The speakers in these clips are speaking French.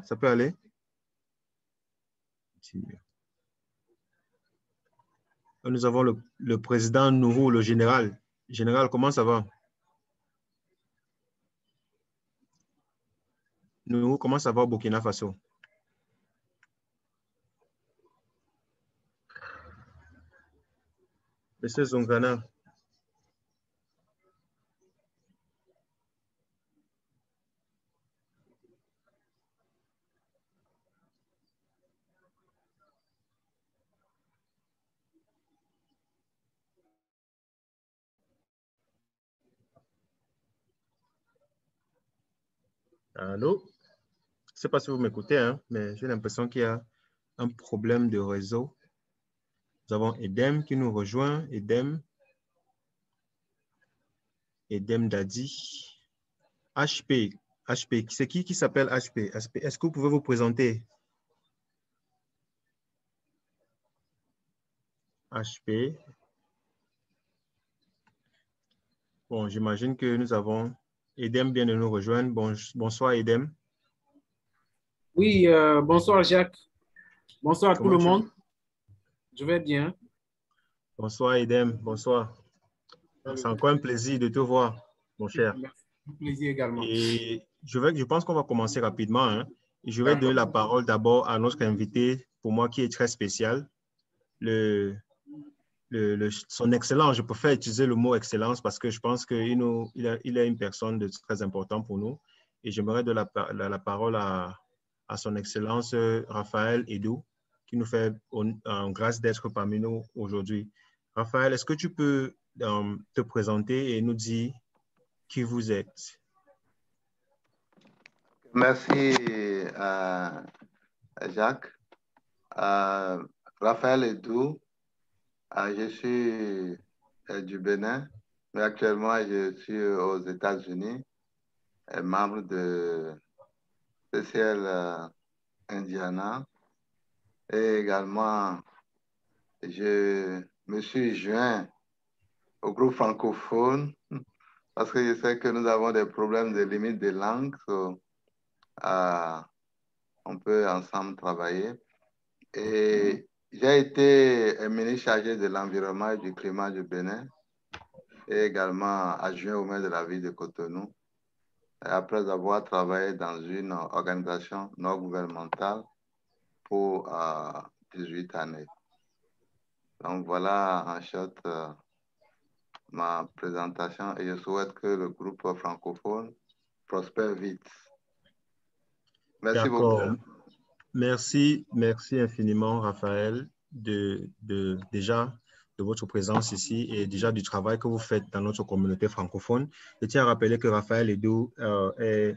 Ça peut aller? Nous avons le président Nourou, le général. Général, comment ça va? Nourou, comment ça va au Burkina Faso? Monsieur Zongana. Allô? Je ne sais pas si vous m'écoutez, hein, mais j'ai l'impression qu'il y a un problème de réseau. Nous avons Edem qui nous rejoint. Edem Dadi. HP. C'est qui s'appelle HP? Est-ce que vous pouvez vous présenter? HP. Bon, j'imagine que nous avons Edem vient de nous rejoindre. Bonsoir, Edem. Oui, bonsoir, Jacques. Bonsoir à tout Comment le tu monde. vas? Je vais bien. Bonsoir, Edem. Bonsoir. C'est encore un plaisir de te voir, mon cher. Merci. Un plaisir également. Et je pense qu'on va commencer rapidement, hein. Je vais donner D'accord. la parole d'abord à notre invité, pour moi qui est très spécial. Son excellence, je préfère utiliser le mot excellence parce que je pense qu'il est une personne de très importante pour nous. Et j'aimerais donner la parole à son excellence Raphaël Edou, qui nous fait grâce d'être parmi nous aujourd'hui. Raphaël, est-ce que tu peux te présenter et nous dire qui vous êtes? Merci, Jacques. Raphaël Edou, je suis du Bénin, mais actuellement je suis aux États-Unis, membre de CCL Indiana. Et également, je me suis joint au groupe francophone parce que je sais que nous avons des problèmes de limite de langue. On peut ensemble travailler. Et j'ai été ministre chargé de l'environnement et du climat du Bénin et également adjoint au maire de la ville de Cotonou. Et après avoir travaillé dans une organisation non gouvernementale pour 18 années. Donc voilà en short ma présentation et je souhaite que le groupe francophone prospère vite. Merci beaucoup. D'accord. Merci infiniment, Raphaël, déjà de votre présence ici et déjà du travail que vous faites dans notre communauté francophone. Je tiens à rappeler que Raphaël Edou est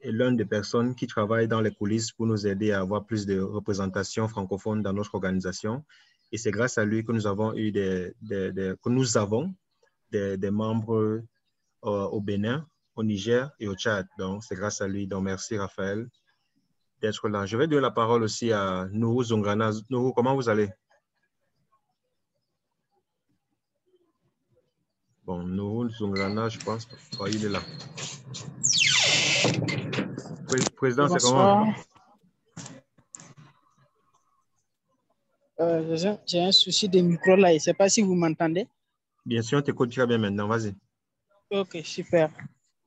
l'une des personnes qui travaille dans les coulisses pour nous aider à avoir plus de représentation francophone dans notre organisation. Et c'est grâce à lui que nous avons eu des membres au Bénin, au Niger et au Tchad. Donc, c'est grâce à lui. Donc, merci, Raphaël, d'être là. Je vais donner la parole aussi à Nourou Zongana. Nourou, comment vous allez? Bon, Nourou Zongana, je pense. Oh, il est là. Président, c'est comment? J'ai un souci de micro là. Je ne sais pas si vous m'entendez. Bien sûr, on t'écoute très bien maintenant. Vas-y. Ok, super.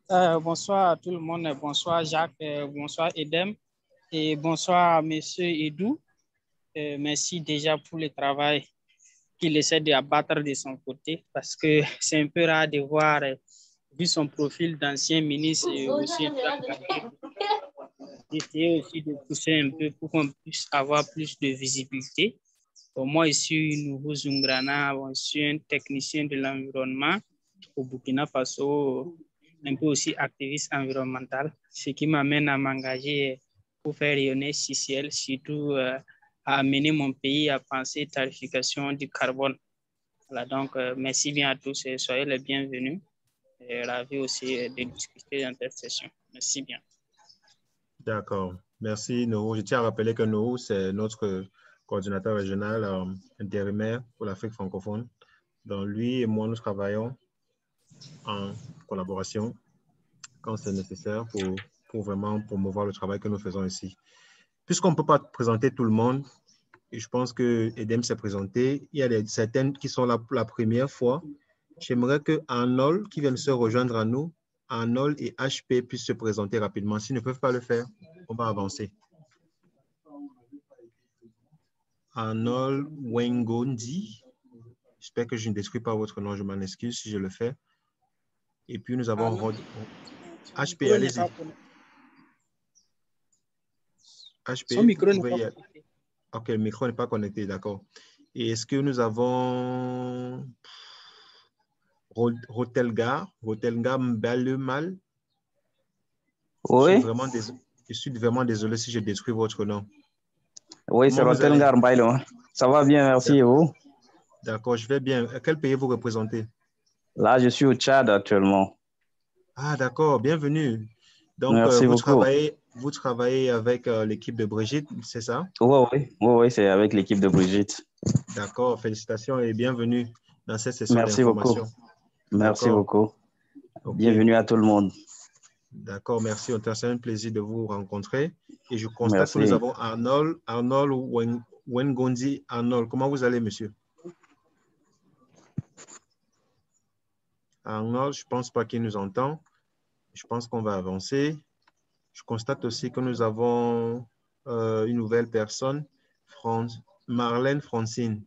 Bonsoir à tout le monde. Bonsoir Jacques. Bonsoir Edem. Et bonsoir à Monsieur Edou. Merci déjà pour le travail qu'il essaie d'abattre de son côté parce que c'est un peu rare de voir, vu son profil d'ancien ministre et aussi d'essayer aussi de pousser un peu pour qu'on puisse avoir plus de visibilité. Moi, je suis Nourou Zungrana, je suis un technicien de l'environnement au Burkina Faso, un peu aussi activiste environnemental, ce qui m'amène à m'engager pour faire rayonner CCL, surtout à amener mon pays à penser tarification du carbone. Voilà, donc, merci bien à tous et soyez les bienvenus. Et ravi aussi de discuter dans cette session. Merci bien. D'accord. Merci, Nourou. Je tiens à rappeler que Nourou, c'est notre coordinateur régional intérimaire pour l'Afrique francophone. Donc, lui et moi, nous travaillons en collaboration quand c'est nécessaire pour pour vraiment promouvoir le travail que nous faisons ici. Puisqu'on ne peut pas présenter tout le monde, et je pense que Edem s'est présenté, il y a certaines qui sont là pour la première fois. J'aimerais que Arnold, qui vient de se rejoindre à nous, Arnold et HP puissent se présenter rapidement. S'ils ne peuvent pas le faire, on va avancer. Arnold Wengondi. J'espère que je ne détruis pas votre nom, je m'en excuse si je le fais. Et puis nous avons Rod. HP, allez-y. HP, son micro n'est pas connecté. Ok, le micro n'est pas connecté, d'accord. Et est-ce que nous avons Rotelgar Mbalemal? Oui. Je suis vraiment désolé si je détruis votre nom. Oui, c'est Rotelgar Mbalemal. Ça va bien, merci, et vous? D'accord, je vais bien. Quel pays vous représentez? Là, je suis au Tchad actuellement. Ah, d'accord, bienvenue. Donc, merci beaucoup. Vous travaillez avec l'équipe de Brigitte, c'est ça? Oui, c'est avec l'équipe de Brigitte. D'accord, félicitations et bienvenue dans cette session Merci beaucoup. Merci beaucoup. Okay. Bienvenue à tout le monde. D'accord, merci. C'est un plaisir de vous rencontrer. Et je constate que nous avons Arnold Wengondi. Arnold, comment vous allez, monsieur? Arnold, je ne pense pas qu'il nous entend. Je pense qu'on va avancer. Je constate aussi que nous avons une nouvelle personne, Marlène Francine.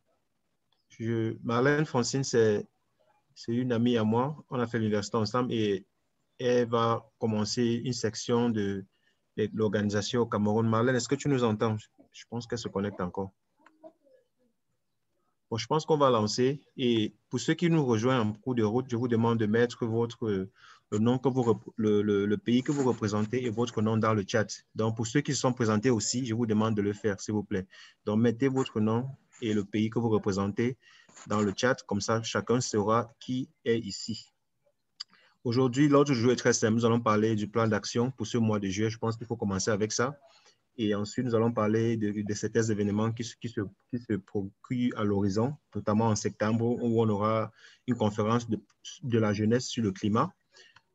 Marlène Francine, c'est une amie à moi. On a fait l'université ensemble et elle va commencer une section de l'organisation au Cameroun. Marlène, est-ce que tu nous entends? Je pense qu'elle se connecte encore. Bon, je pense qu'on va lancer. Et pour ceux qui nous rejoignent en cours de route, je vous demande de mettre le nom que le pays que vous représentez et votre nom dans le chat. Donc, pour ceux qui se sont présentés aussi, je vous demande de le faire, s'il vous plaît. Donc, mettez votre nom et le pays que vous représentez dans le chat. Comme ça, chacun saura qui est ici. Aujourd'hui, l'autre jour est très simple. Nous allons parler du plan d'action pour ce mois de juillet. Je pense qu'il faut commencer avec ça. Et ensuite, nous allons parler de certains événements qui se procurent à l'horizon, notamment en septembre, où on aura une conférence de la jeunesse sur le climat.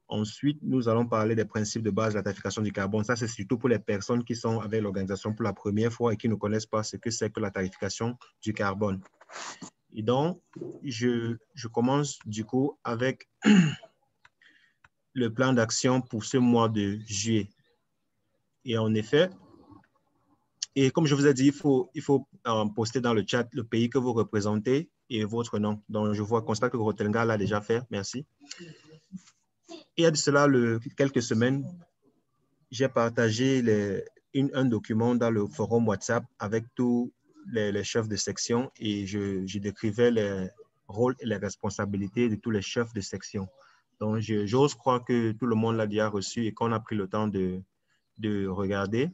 Ensuite, nous allons parler des principes de base de la tarification du carbone. Ça, c'est surtout pour les personnes qui sont avec l'organisation pour la première fois et qui ne connaissent pas ce que c'est que la tarification du carbone. Et donc, je commence du coup avec le plan d'action pour ce mois de juillet. Et en effet, et comme je vous ai dit, il faut poster dans le chat le pays que vous représentez et votre nom. Donc, je constate que Rotenga l'a déjà fait. Merci. Il y a de cela quelques semaines, j'ai partagé un document dans le forum WhatsApp avec tous les chefs de section et je décrivais les rôles et les responsabilités de tous les chefs de section. Donc, j'ose croire que tout le monde l'a déjà reçu et qu'on a pris le temps de regarder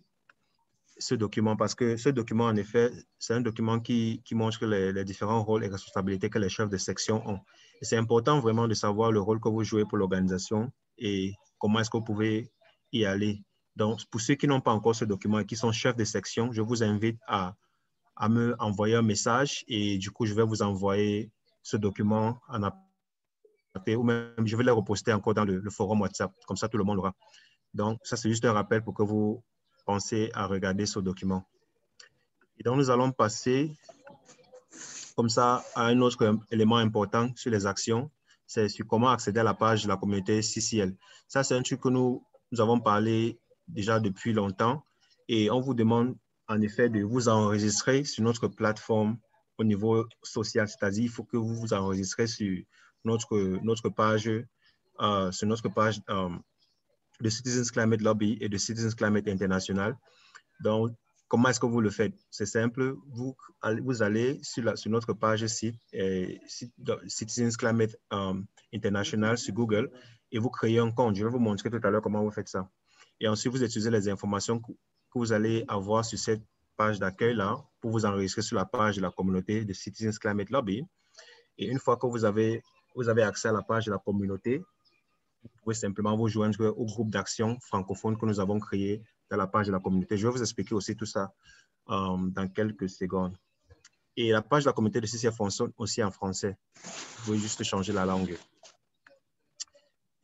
ce document parce que ce document, en effet, c'est un document qui montre les différents rôles et responsabilités que les chefs de section ont. Et c'est important vraiment de savoir le rôle que vous jouez pour l'organisation et comment est-ce que vous pouvez y aller. Donc, pour ceux qui n'ont pas encore ce document et qui sont chefs de section, je vous invite à me envoyer un message et du coup, je vais vous envoyer ce document en aparté ou même je vais le reposter encore dans le forum WhatsApp. Comme ça, tout le monde l'aura. Donc, ça, c'est juste un rappel pour que vous pensez à regarder ce document. Et donc, nous allons passer comme ça à un autre élément important sur les actions. C'est sur comment accéder à la page de la communauté CCL. Ça, c'est un truc que nous avons parlé déjà depuis longtemps et on vous demande en effet de vous enregistrer sur notre plateforme au niveau social. C'est-à-dire, il faut que vous vous enregistrez sur notre page, de Citizens Climate Lobby et de Citizens Climate International. Donc, comment est-ce que vous le faites? C'est simple, vous allez sur notre page site, Citizens Climate International sur Google et vous créez un compte. Je vais vous montrer tout à l'heure comment vous faites ça. Et ensuite, vous utilisez les informations que vous allez avoir sur cette page d'accueil-là pour vous enregistrer sur la page de la communauté de Citizens Climate Lobby. Et une fois que vous avez accès à la page de la communauté, vous pouvez simplement vous joindre au groupe d'action francophone que nous avons créé dans la page de la communauté. Je vais vous expliquer aussi tout ça dans quelques secondes. Et la page de la communauté de CCL fonctionne aussi en français. Vous pouvez juste changer la langue.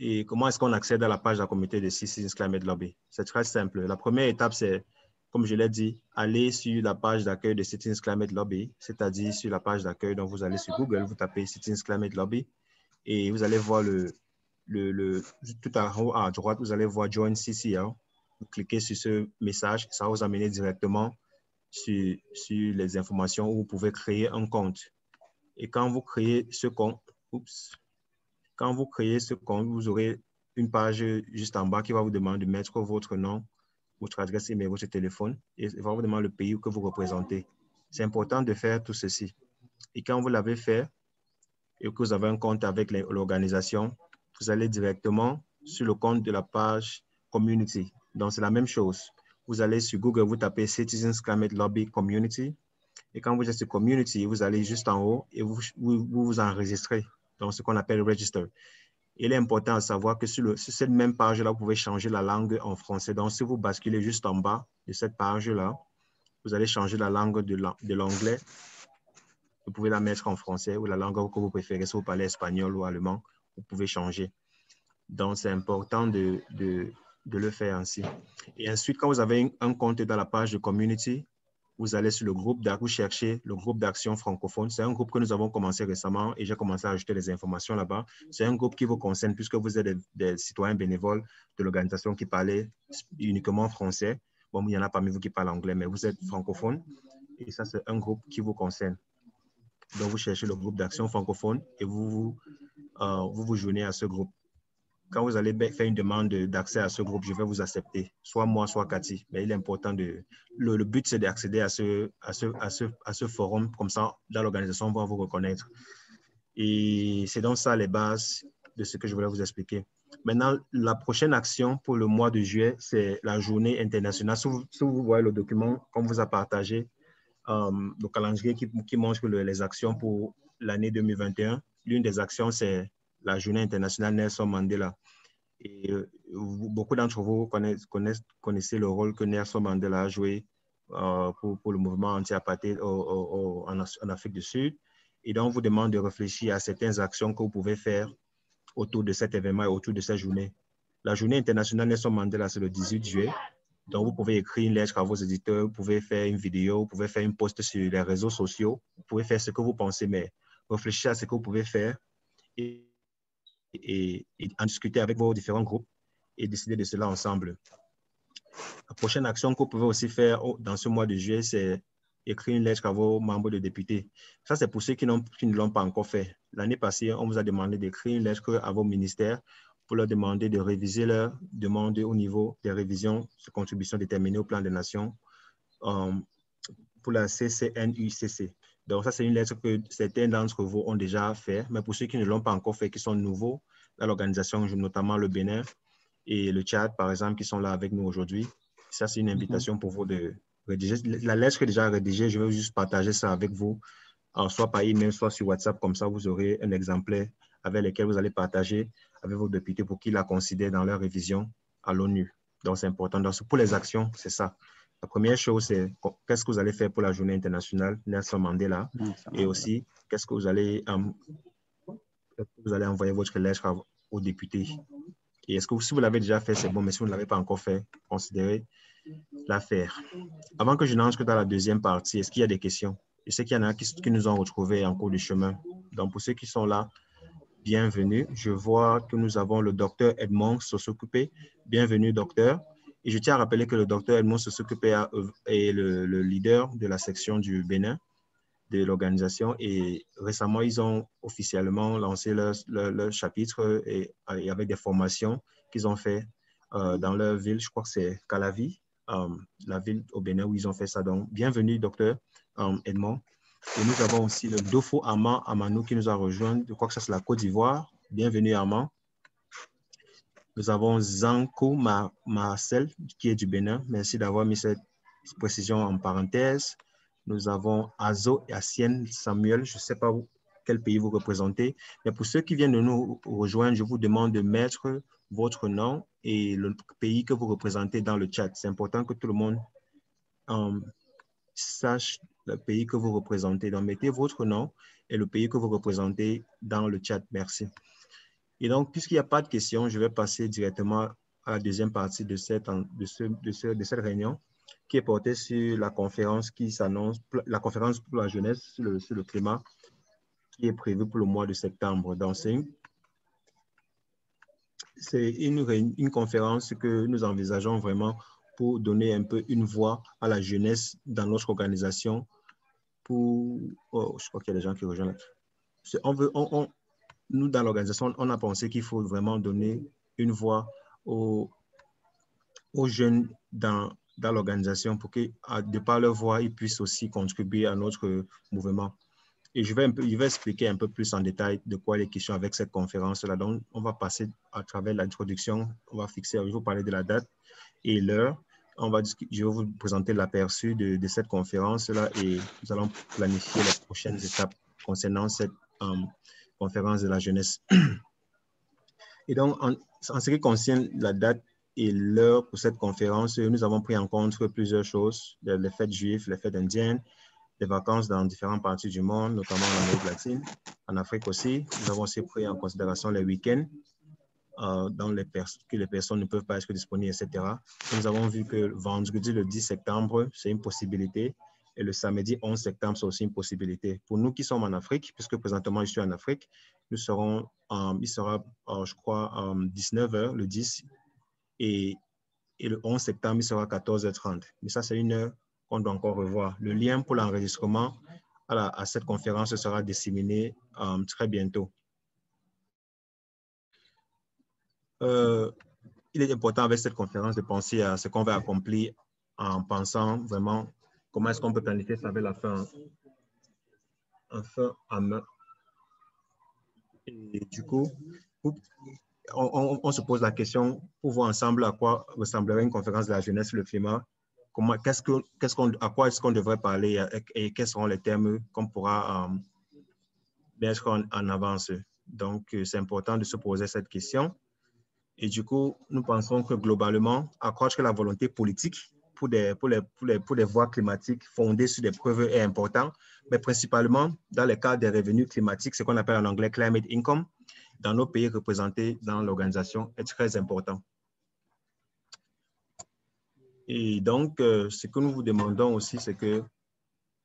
et comment est-ce qu'on accède à la page de la communauté de Citizens Climate Lobby? C'est très simple. La première étape, c'est, comme je l'ai dit, aller sur la page d'accueil de Citizens Climate Lobby, c'est-à-dire sur la page d'accueil. Donc, vous allez sur Google, vous tapez Citizens Climate Lobby et vous allez voir tout en haut à droite, vous allez voir Join CCL. Vous cliquez sur ce message, ça va vous amener directement sur les informations où vous pouvez créer un compte. Et quand vous créez ce compte, vous aurez une page juste en bas qui va vous demander de mettre votre nom, votre adresse email, votre téléphone, et il va vous demander le pays que vous représentez. C'est important de faire tout ceci. Et quand vous l'avez fait et que vous avez un compte avec l'organisation, vous allez directement sur le compte de la page Community. Donc, c'est la même chose. Vous allez sur Google, vous tapez Citizens Climate Lobby Community. Et quand vous êtes sur Community, vous allez juste en haut et vous enregistrez dans ce qu'on appelle Register. Il est important à savoir que sur cette même page-là, vous pouvez changer la langue en français. Donc, si vous basculez juste en bas de cette page-là, vous allez changer la langue de l'anglais. Vous pouvez la mettre en français ou la langue que vous préférez. Si vous parlez espagnol ou allemand, vous pouvez changer. Donc, c'est important de le faire ainsi. Et ensuite, quand vous avez un compte dans la page de Community, vous allez sur le groupe, vous cherchez le groupe d'action francophone. C'est un groupe que nous avons commencé récemment et j'ai commencé à ajouter les informations là-bas. C'est un groupe qui vous concerne puisque vous êtes des citoyens bénévoles de l'organisation qui parlait uniquement français. Bon, il y en a parmi vous qui parlent anglais, mais vous êtes francophone et ça, c'est un groupe qui vous concerne. Donc, vous cherchez le groupe d'action francophone et vous joignez à ce groupe. Quand vous allez faire une demande d'accès à ce groupe, je vais vous accepter, soit moi, soit Cathy. Mais il est important le but, c'est d'accéder à ce forum. Comme ça, dans l'organisation, on va vous reconnaître. Et c'est donc ça les bases de ce que je voulais vous expliquer. Maintenant, la prochaine action pour le mois de juillet, c'est la journée internationale. Si vous voyez le document qu'on vous a partagé, le calendrier qui montre les actions pour l'année 2021, l'une des actions, c'est la journée internationale Nelson Mandela. Et beaucoup d'entre vous connaissez le rôle que Nelson Mandela a joué pour le mouvement anti-apartheid en Afrique du Sud. Et donc, on vous demande de réfléchir à certaines actions que vous pouvez faire autour de cet événement et autour de cette journée. La journée internationale Nelson Mandela, c'est le 18 juillet. Donc, vous pouvez écrire une lettre à vos éditeurs, vous pouvez faire une vidéo, vous pouvez faire une post sur les réseaux sociaux, vous pouvez faire ce que vous pensez, mais réfléchissez à ce que vous pouvez faire et en discuter avec vos différents groupes et décider de cela ensemble. La prochaine action que vous pouvez aussi faire dans ce mois de juillet, c'est écrire une lettre à vos membres de députés. Ça, c'est pour ceux qui ne l'ont pas encore fait. L'année passée, on vous a demandé d'écrire une lettre à vos ministères pour leur demander de réviser leurs demandes au niveau des révisions de contributions déterminées au plan des nations pour la CCNUCC. Donc, ça, c'est une lettre que certains d'entre vous ont déjà fait, mais pour ceux qui ne l'ont pas encore fait, qui sont nouveaux dans l'organisation, notamment le Bénin et le Tchad, par exemple, qui sont là avec nous aujourd'hui, ça, c'est une invitation pour vous de rédiger. La lettre est déjà rédigée, je vais juste partager ça avec vous, soit par email, soit sur WhatsApp, comme ça, vous aurez un exemplaire avec lequel vous allez partager avec vos députés pour qu'ils la considèrent dans leur révision à l'ONU. Donc, c'est important. Donc, pour les actions, c'est ça. La première chose, c'est qu'est-ce que vous allez faire pour la journée internationale Nelson Mandela et aussi, qu'est-ce que vous allez envoyer votre lettre aux députés. Et est-ce que si vous l'avez déjà fait, c'est bon, mais si vous ne l'avez pas encore fait, considérez la faire. Avant que je n'entre dans la deuxième partie, est-ce qu'il y a des questions? Je sais qu'il y en a qui nous ont retrouvés en cours de chemin. Donc, pour ceux qui sont là, bienvenue. Je vois que nous avons le docteur Edmond Sosokupé. Bienvenue, docteur. Et je tiens à rappeler que le docteur Edmond Sosokupé est le leader de la section du Bénin de l'organisation. Et récemment, ils ont officiellement lancé leur chapitre et avec des formations qu'ils ont fait dans leur ville. Je crois que c'est Calavi, la ville au Bénin où ils ont fait ça. Donc, bienvenue, docteur Edmond. Et nous avons aussi le Dofo Amanou qui nous a rejoint. Je crois que ça, c'est la Côte d'Ivoire. Bienvenue, Armand. Nous avons Zanko Marcel qui est du Bénin. Merci d'avoir mis cette précision en parenthèse. Nous avons Azo et Asienne Samuel. Je ne sais pas quel pays vous représentez. Mais pour ceux qui viennent de nous rejoindre, je vous demande de mettre votre nom et le pays que vous représentez dans le chat. C'est important que tout le monde sache le pays que vous représentez. Donc, mettez votre nom et le pays que vous représentez dans le chat. Merci. Et donc, puisqu'il n'y a pas de questions, je vais passer directement à la deuxième partie de cette réunion, qui est portée sur la conférence qui s'annonce, la conférence pour la jeunesse sur le climat, qui est prévue pour le mois de septembre. Donc, c'est une conférence que nous envisageons vraiment pour donner un peu une voix à la jeunesse dans notre organisation. Je crois qu'il y a des gens qui rejoignent. Nous, dans l'organisation, on a pensé qu'il faut vraiment donner une voix aux jeunes dans l'organisation pour que, de par leur voix, ils puissent aussi contribuer à notre mouvement. Et je vais expliquer un peu plus en détail de quoi les questions avec cette conférence-là. Donc, on va passer à travers l'introduction. Je vais vous parler de la date et l'heure. Je vais vous présenter l'aperçu de cette conférence-là et nous allons planifier les prochaines étapes concernant cette conférence de la jeunesse. Et donc, en ce qui concerne la date et l'heure pour cette conférence, nous avons pris en compte plusieurs choses, les fêtes juives, les fêtes indiennes, les vacances dans différentes parties du monde, notamment en Amérique latine, en Afrique aussi. Nous avons aussi pris en considération les week-ends que les personnes ne peuvent pas être disponibles, etc. Nous avons vu que le vendredi, le 10 septembre, c'est une possibilité. Et le samedi 11 septembre, c'est aussi une possibilité. Pour nous qui sommes en Afrique, puisque présentement je suis en Afrique, il sera, je crois, 19h le 10 et le 11 septembre, il sera 14h30. Mais ça, c'est une heure qu'on doit encore revoir. Le lien pour l'enregistrement à cette conférence sera disséminé très bientôt. Il est important avec cette conférence de penser à ce qu'on va accomplir en pensant vraiment comment est-ce qu'on peut planifier ça avec la fin en main. Et du coup, on se pose la question pour voir ensemble à quoi ressemblerait une conférence de la jeunesse sur le climat. À quoi est-ce qu'on devrait parler et quels seront les termes qu'on pourra mettre en avance. Donc, c'est important de se poser cette question. Et du coup, nous pensons que globalement, accroître la volonté politique pour des voies climatiques fondées sur des preuves est important, mais principalement dans le cadre des revenus climatiques, ce qu'on appelle en anglais climate income, dans nos pays représentés dans l'organisation est très important. Et donc, ce que nous vous demandons aussi, c'est que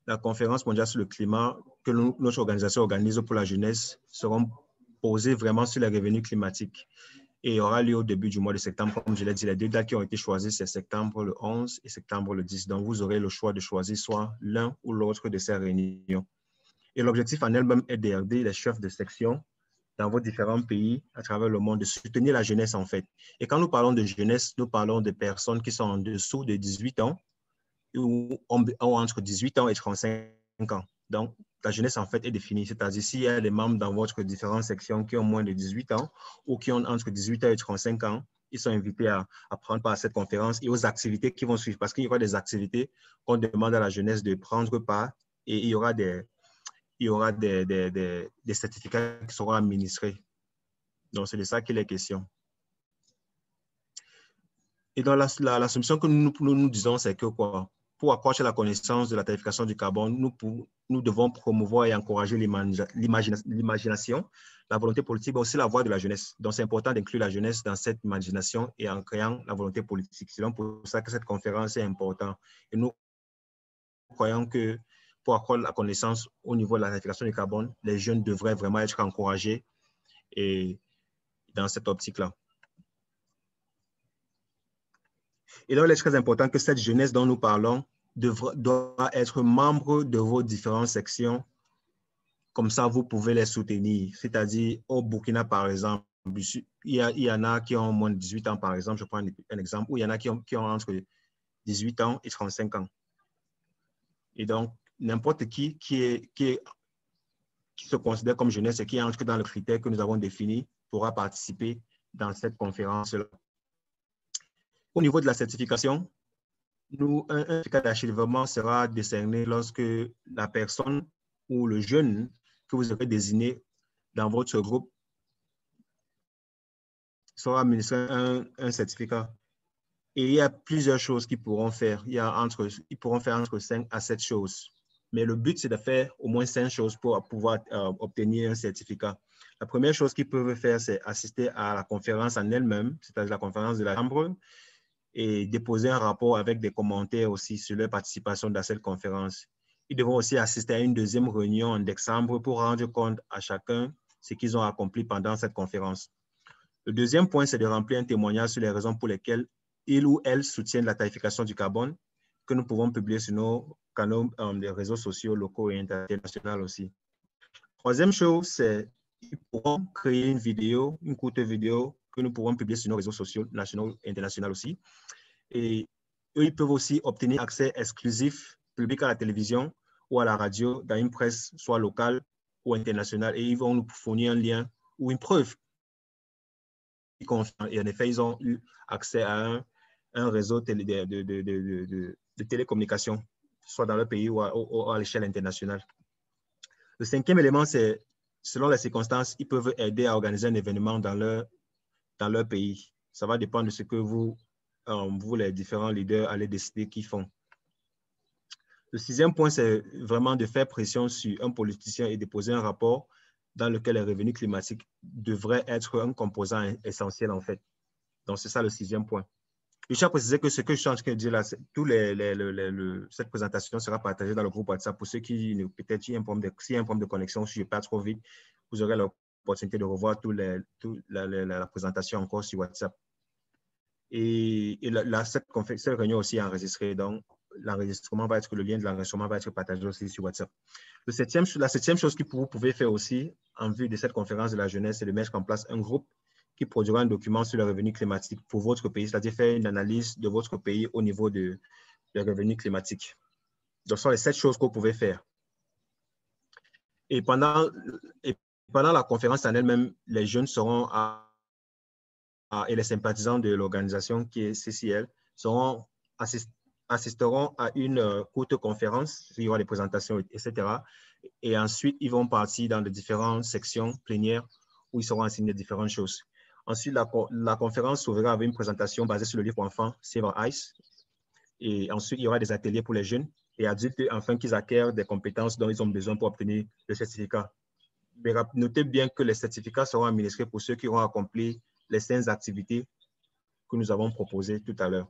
la conférence mondiale sur le climat que notre organisation organise pour la jeunesse seront posées vraiment sur les revenus climatiques. Et aura lieu au début du mois de septembre. Comme je l'ai dit, les deux dates qui ont été choisies, c'est septembre le 11 et septembre le 10. Donc, vous aurez le choix de choisir soit l'un ou l'autre de ces réunions. Et l'objectif en elle-même est d'aider les chefs de section dans vos différents pays à travers le monde, de soutenir la jeunesse en fait. Et quand nous parlons de jeunesse, nous parlons de personnes qui sont en dessous de 18 ans ou entre 18 ans et 35 ans. Donc, la jeunesse, en fait, est définie. C'est-à-dire, s'il y a des membres dans votre différentes sections qui ont moins de 18 ans ou qui ont entre 18 ans et 35 ans, ils sont invités à prendre part à cette conférence et aux activités qui vont suivre. Parce qu'il y aura des activités qu'on demande à la jeunesse de prendre part et il y aura des certificats qui seront administrés. Donc, c'est de ça qu'il est question. Et dans la solution que nous disons, c'est que quoi? Pour accroître la connaissance de la tarification du carbone, nous devons promouvoir et encourager l'imagination, la volonté politique, mais aussi la voix de la jeunesse. Donc, c'est important d'inclure la jeunesse dans cette imagination et en créant la volonté politique. C'est donc pour ça que cette conférence est importante. Et nous croyons que pour accroître la connaissance au niveau de la tarification du carbone, les jeunes devraient vraiment être encouragés et dans cette optique-là. Et donc, il est très important que cette jeunesse dont nous parlons doit être membre de vos différentes sections. Comme ça, vous pouvez les soutenir. C'est-à-dire, au Burkina, par exemple, il y en a qui ont moins de 18 ans, par exemple. Je prends un exemple, où il y en a qui ont entre 18 ans et 35 ans. Et donc, n'importe qui se considère comme jeunesse et qui entre dans le critère que nous avons défini pourra participer dans cette conférence-là. Au niveau de la certification, un certificat d'achèvement sera décerné lorsque la personne ou le jeune que vous aurez désigné dans votre groupe sera administré un certificat. Et il y a plusieurs choses qu'ils pourront faire. Ils pourront faire entre 5 à 7 choses. Mais le but, c'est de faire au moins 5 choses pour pouvoir obtenir un certificat. La première chose qu'ils peuvent faire, c'est assister à la conférence en elle-même, c'est-à-dire la conférence de la Chambre, et déposer un rapport avec des commentaires aussi sur leur participation dans cette conférence. Ils devront aussi assister à une deuxième réunion en décembre pour rendre compte à chacun ce qu'ils ont accompli pendant cette conférence. Le deuxième point, c'est de remplir un témoignage sur les raisons pour lesquelles il ou elle soutiennent la tarification du carbone que nous pouvons publier sur nos canaux des réseaux sociaux locaux et internationaux aussi. Troisième chose, c'est qu'ils pourront créer une vidéo, une courte vidéo que nous pourrons publier sur nos réseaux sociaux nationaux et internationaux aussi. Et eux, ils peuvent aussi obtenir accès exclusif public à la télévision ou à la radio dans une presse soit locale ou internationale. Et ils vont nous fournir un lien ou une preuve. Et en effet, ils ont eu accès à un réseau de télécommunications, soit dans leur pays ou à l'échelle internationale. Le cinquième élément, c'est, selon les circonstances, ils peuvent aider à organiser un événement dans leur pays. Ça va dépendre de ce que vous, les différents leaders, allez décider qu'ils font. Le sixième point, c'est vraiment de faire pression sur un politicien et déposer un rapport dans lequel les revenus climatiques devraient être un composant essentiel, en fait. Donc, c'est ça le sixième point. Je tiens à préciser que ce que je suis en train de dire là, cette présentation sera partagée dans le groupe WhatsApp. Pour ceux qui, peut-être, s'il y a un problème de connexion, si je pars trop vite, vous aurez l'opportunité de revoir la présentation encore sur WhatsApp. Et cette réunion aussi est enregistrée. Donc, l'enregistrement va être, le lien de l'enregistrement va être partagé aussi sur WhatsApp. La septième chose que vous pouvez faire aussi en vue de cette conférence de la jeunesse, c'est de mettre en place un groupe qui produira un document sur le revenu climatique pour votre pays, c'est-à-dire faire une analyse de votre pays au niveau des revenus climatiques. Donc, ce sont les 7 choses que vous pouvez faire. Et pendant la conférence en elle-même, les jeunes seront et les sympathisants de l'organisation qui est CCL assisteront à une courte conférence, il y aura des présentations, etc. Et ensuite, ils vont partir dans de différentes sections plénières où ils seront enseignés différentes choses. Ensuite, la conférence s'ouvrira avec une présentation basée sur le livre pour enfants, Save Ice. Et ensuite, il y aura des ateliers pour les jeunes et adultes afin qu'ils acquièrent des compétences dont ils ont besoin pour obtenir le certificat. Mais notez bien que les certificats seront administrés pour ceux qui auront accompli les 5 activités que nous avons proposées tout à l'heure.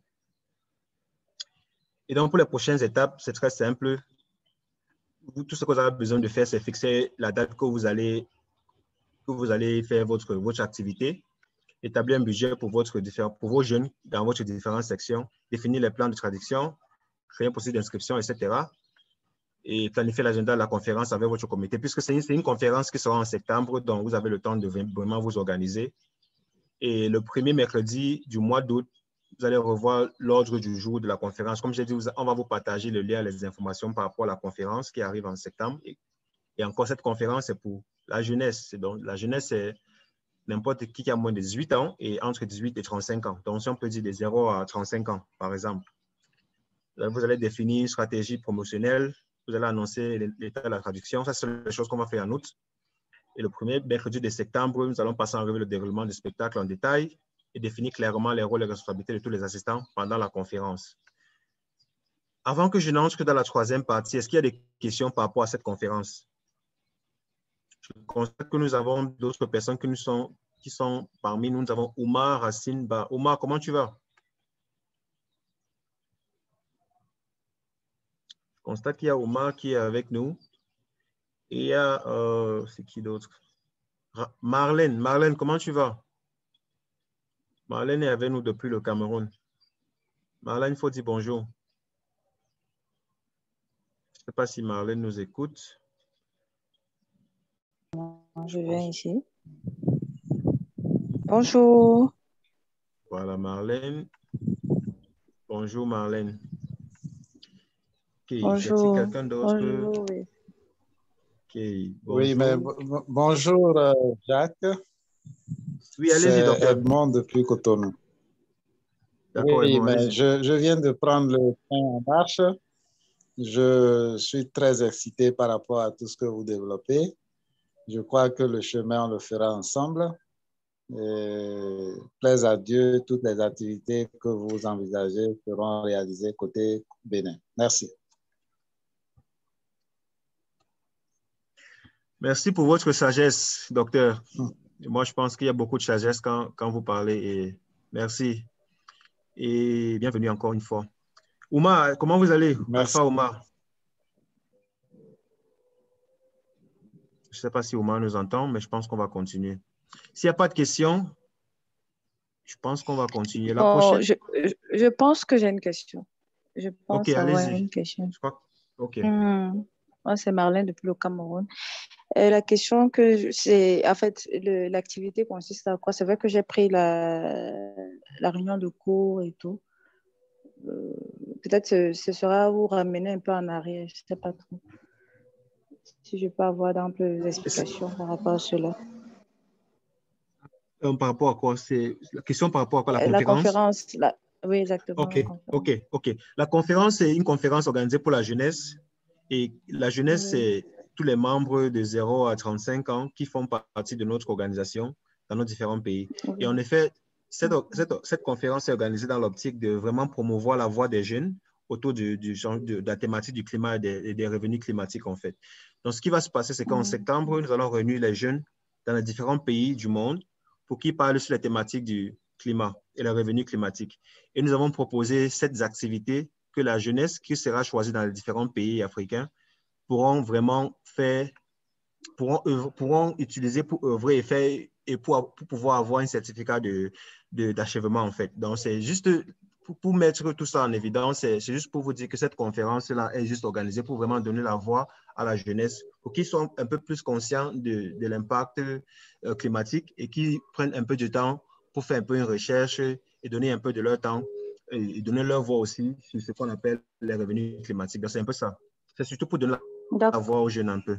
Et donc, pour les prochaines étapes, c'est très simple. Tout ce que vous avez besoin de faire, c'est fixer la date que vous allez faire votre activité, établir un budget pour vos jeunes dans votre différentes sections, définir les plans de traduction, créer un processus d'inscription, etc. Et planifier l'agenda de la conférence avec votre comité, puisque c'est une conférence qui sera en septembre, donc vous avez le temps de vraiment vous organiser. Et le premier mercredi du mois d'août, vous allez revoir l'ordre du jour de la conférence. Comme j'ai dit, on va vous partager le lien, les informations par rapport à la conférence qui arrive en septembre. Et encore, cette conférence, c'est pour la jeunesse. Donc, la jeunesse, c'est n'importe qui a moins de 18 ans et entre 18 et 35 ans. Donc, si on peut dire de 0 à 35 ans, par exemple. Là, vous allez définir une stratégie promotionnelle. Vous allez annoncer l'état de la traduction. Ça, c'est les choses qu'on va faire en août. Et le premier mercredi de septembre, nous allons passer en revue le déroulement du spectacle en détail et définir clairement les rôles et responsabilités de tous les assistants pendant la conférence. Avant que je n'entre dans la troisième partie, est-ce qu'il y a des questions par rapport à cette conférence? Je constate que nous avons d'autres personnes qui sont parmi nous. Nous avons Oumar, Racine, Ba. Oumar, comment tu vas? Je constate qu'il y a Oumar qui est avec nous. Et il y a, c'est qui d'autre? Marlène. Marlène, comment tu vas? Marlène est avec nous depuis le Cameroun. Marlène, il faut dire bonjour. Je ne sais pas si Marlène nous écoute. Je viens ici. Bonjour. Voilà, Marlène. Bonjour, Marlène. Okay. Bonjour. Quelqu'un d'autre? Bonjour, oui. Okay. Oui, mais bonjour, Jacques. Oui, allez-y, docteur. Edmond depuis Cotonou. D'accord, oui, Edmond, mais je viens de prendre le train en marche. Je suis très excité par rapport à tout ce que vous développez. Je crois que le chemin, on le fera ensemble. Et, plaise à Dieu, toutes les activités que vous envisagez seront réalisées côté Bénin. Merci. Merci pour votre sagesse, docteur. Moi, je pense qu'il y a beaucoup de sagesse quand vous parlez. Et merci. Et bienvenue encore une fois. Oumar, comment vous allez? Merci. Alpha Oumar. Je ne sais pas si Oumar nous entend, mais je pense qu'on va continuer. S'il n'y a pas de questions, je pense qu'on va continuer. La prochaine. Je pense que j'ai une question. Je pense avoir allez-y. une question. Je crois... OK. Moi, c'est Marlène depuis le Cameroun. La question que c'est, en fait, l'activité consiste à quoi? C'est vrai que j'ai pris la réunion de cours et tout. Peut-être ce sera à vous ramener un peu en arrière, je ne sais pas trop. Si je peux avoir d'amples explications par rapport à cela. Par rapport à quoi? C'est la question par rapport à quoi? La conférence? Oui, exactement. OK. La conférence, c'est une conférence organisée pour la jeunesse. Et la jeunesse, c'est tous les membres de 0 à 35 ans qui font partie de notre organisation dans nos différents pays. Et en effet, cette conférence est organisée dans l'optique de vraiment promouvoir la voix des jeunes autour de la thématique du climat et des revenus climatiques, en fait. Donc, ce qui va se passer, c'est qu'en septembre, nous allons réunir les jeunes dans les différents pays du monde pour qu'ils parlent sur les thématiques du climat et le revenu climatique. Et nous avons proposé 7 activités que la jeunesse qui sera choisie dans les différents pays africains pourront vraiment faire, pourront utiliser pour œuvrer et faire et pour pouvoir avoir un certificat d'achèvement, en fait. Donc, c'est juste pour mettre tout ça en évidence, c'est juste pour vous dire que cette conférence-là est juste organisée pour vraiment donner la voix à la jeunesse, pour qu'ils soient un peu plus conscients de l'impact climatique et qu'ils prennent un peu de temps pour faire un peu une recherche et donner un peu de leur temps et donner leur voix aussi sur ce qu'on appelle les revenus climatiques. Donc, c'est un peu ça. C'est surtout pour donner la voix aux jeunes un peu.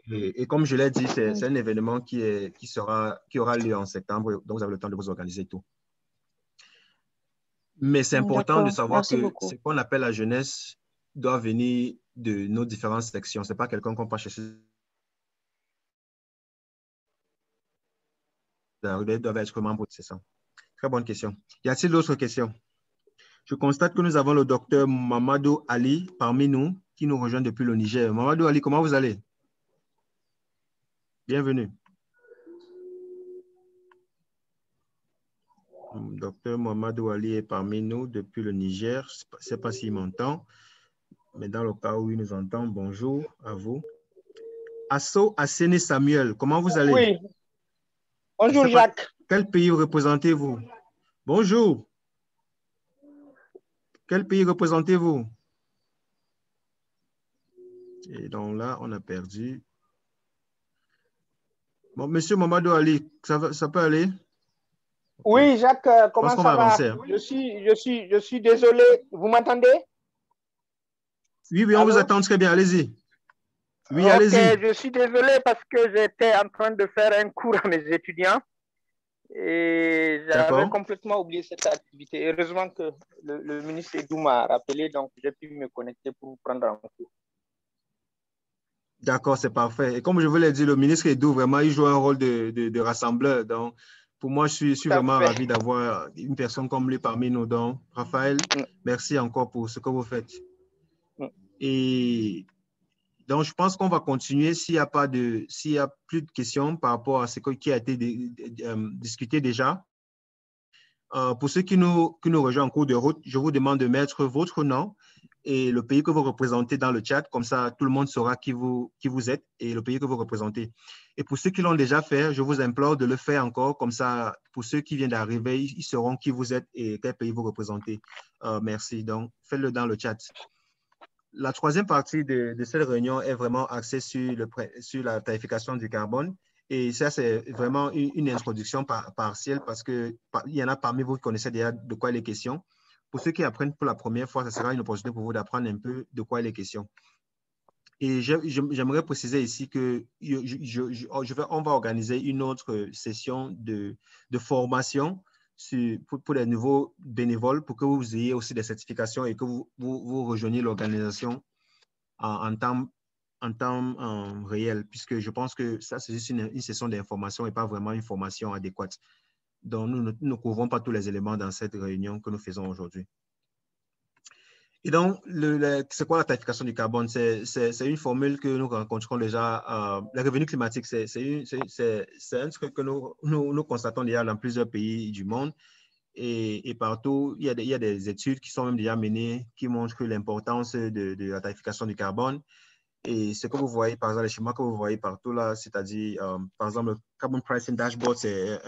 Et comme je l'ai dit, c'est un événement qui aura lieu en septembre, donc vous avez le temps de vous organiser et tout. Mais c'est important de savoir que ce qu'on appelle la jeunesse doit venir de nos différentes sections. Ce n'est pas quelqu'un qu'on peut chercher. Ils doivent être membres, c'est ça. Très bonne question. Y a-t-il d'autres questions? Je constate que nous avons le docteur Mamadou Ali parmi nous, qui nous rejoint depuis le Niger. Mamadou Ali, comment vous allez? Bienvenue. Docteur Mamadou Ali est parmi nous depuis le Niger. Je ne sais pas s'il m'entend, mais dans le cas où il nous entend, bonjour à vous. Asso Asseni Samuel, comment vous allez? Oui. Bonjour Jacques. Quel pays représentez-vous? Bonjour. Quel pays représentez-vous? Et donc là, on a perdu. Bon, monsieur Mamadou Ali, ça peut aller? Oui, Jacques, comment ça va? Je suis désolé. Vous m'entendez? Oui, on vous attend très bien. Allez-y. Oui, allez-y. Je suis désolé parce que j'étais en train de faire un cours à mes étudiants et j'avais complètement oublié cette activité. Heureusement que le ministre Edou m'a rappelé, donc j'ai pu me connecter pour vous prendre en cours. D'accord, c'est parfait. Et comme je vous l'ai dit, le ministre Edou, vraiment, il joue un rôle de rassembleur. Donc, pour moi, je suis vraiment ravi d'avoir une personne comme lui parmi nous. Donc, Raphaël, merci encore pour ce que vous faites. Et donc, je pense qu'on va continuer s'il y a plus de questions par rapport à ce qui a été discuté déjà. Pour ceux qui nous rejoignent en cours de route, je vous demande de mettre votre nom et le pays que vous représentez dans le chat. Comme ça, tout le monde saura qui vous êtes et le pays que vous représentez. Et pour ceux qui l'ont déjà fait, je vous implore de le faire encore. Comme ça, pour ceux qui viennent d'arriver, ils sauront qui vous êtes et quel pays vous représentez. Merci. Donc, faites-le dans le chat. La troisième partie de cette réunion est vraiment axée sur la tarification du carbone. Et ça, c'est vraiment une introduction partielle parce qu'il y en a parmi vous qui connaissez déjà de quoi il est question. Pour ceux qui apprennent pour la première fois, ça sera une opportunité pour vous d'apprendre un peu de quoi il est question. Et j'aimerais préciser ici que on va organiser une autre session de formation pour les nouveaux bénévoles pour que vous ayez aussi des certifications et que vous rejoigniez l'organisation en temps réel, puisque je pense que ça, c'est juste une session d'information et pas vraiment une formation adéquate. Donc, nous ne couvrons pas tous les éléments dans cette réunion que nous faisons aujourd'hui. Et donc, c'est quoi la tarification du carbone? C'est une formule que nous rencontrons déjà. Le revenu climatique, c'est un truc que nous constatons déjà dans plusieurs pays du monde. Et partout, il y a des études qui sont même déjà menées qui montrent l'importance de la tarification du carbone. Et ce que vous voyez, par exemple, les schémas que vous voyez partout là, c'est-à-dire, par exemple, le Carbon Pricing Dashboard, c'est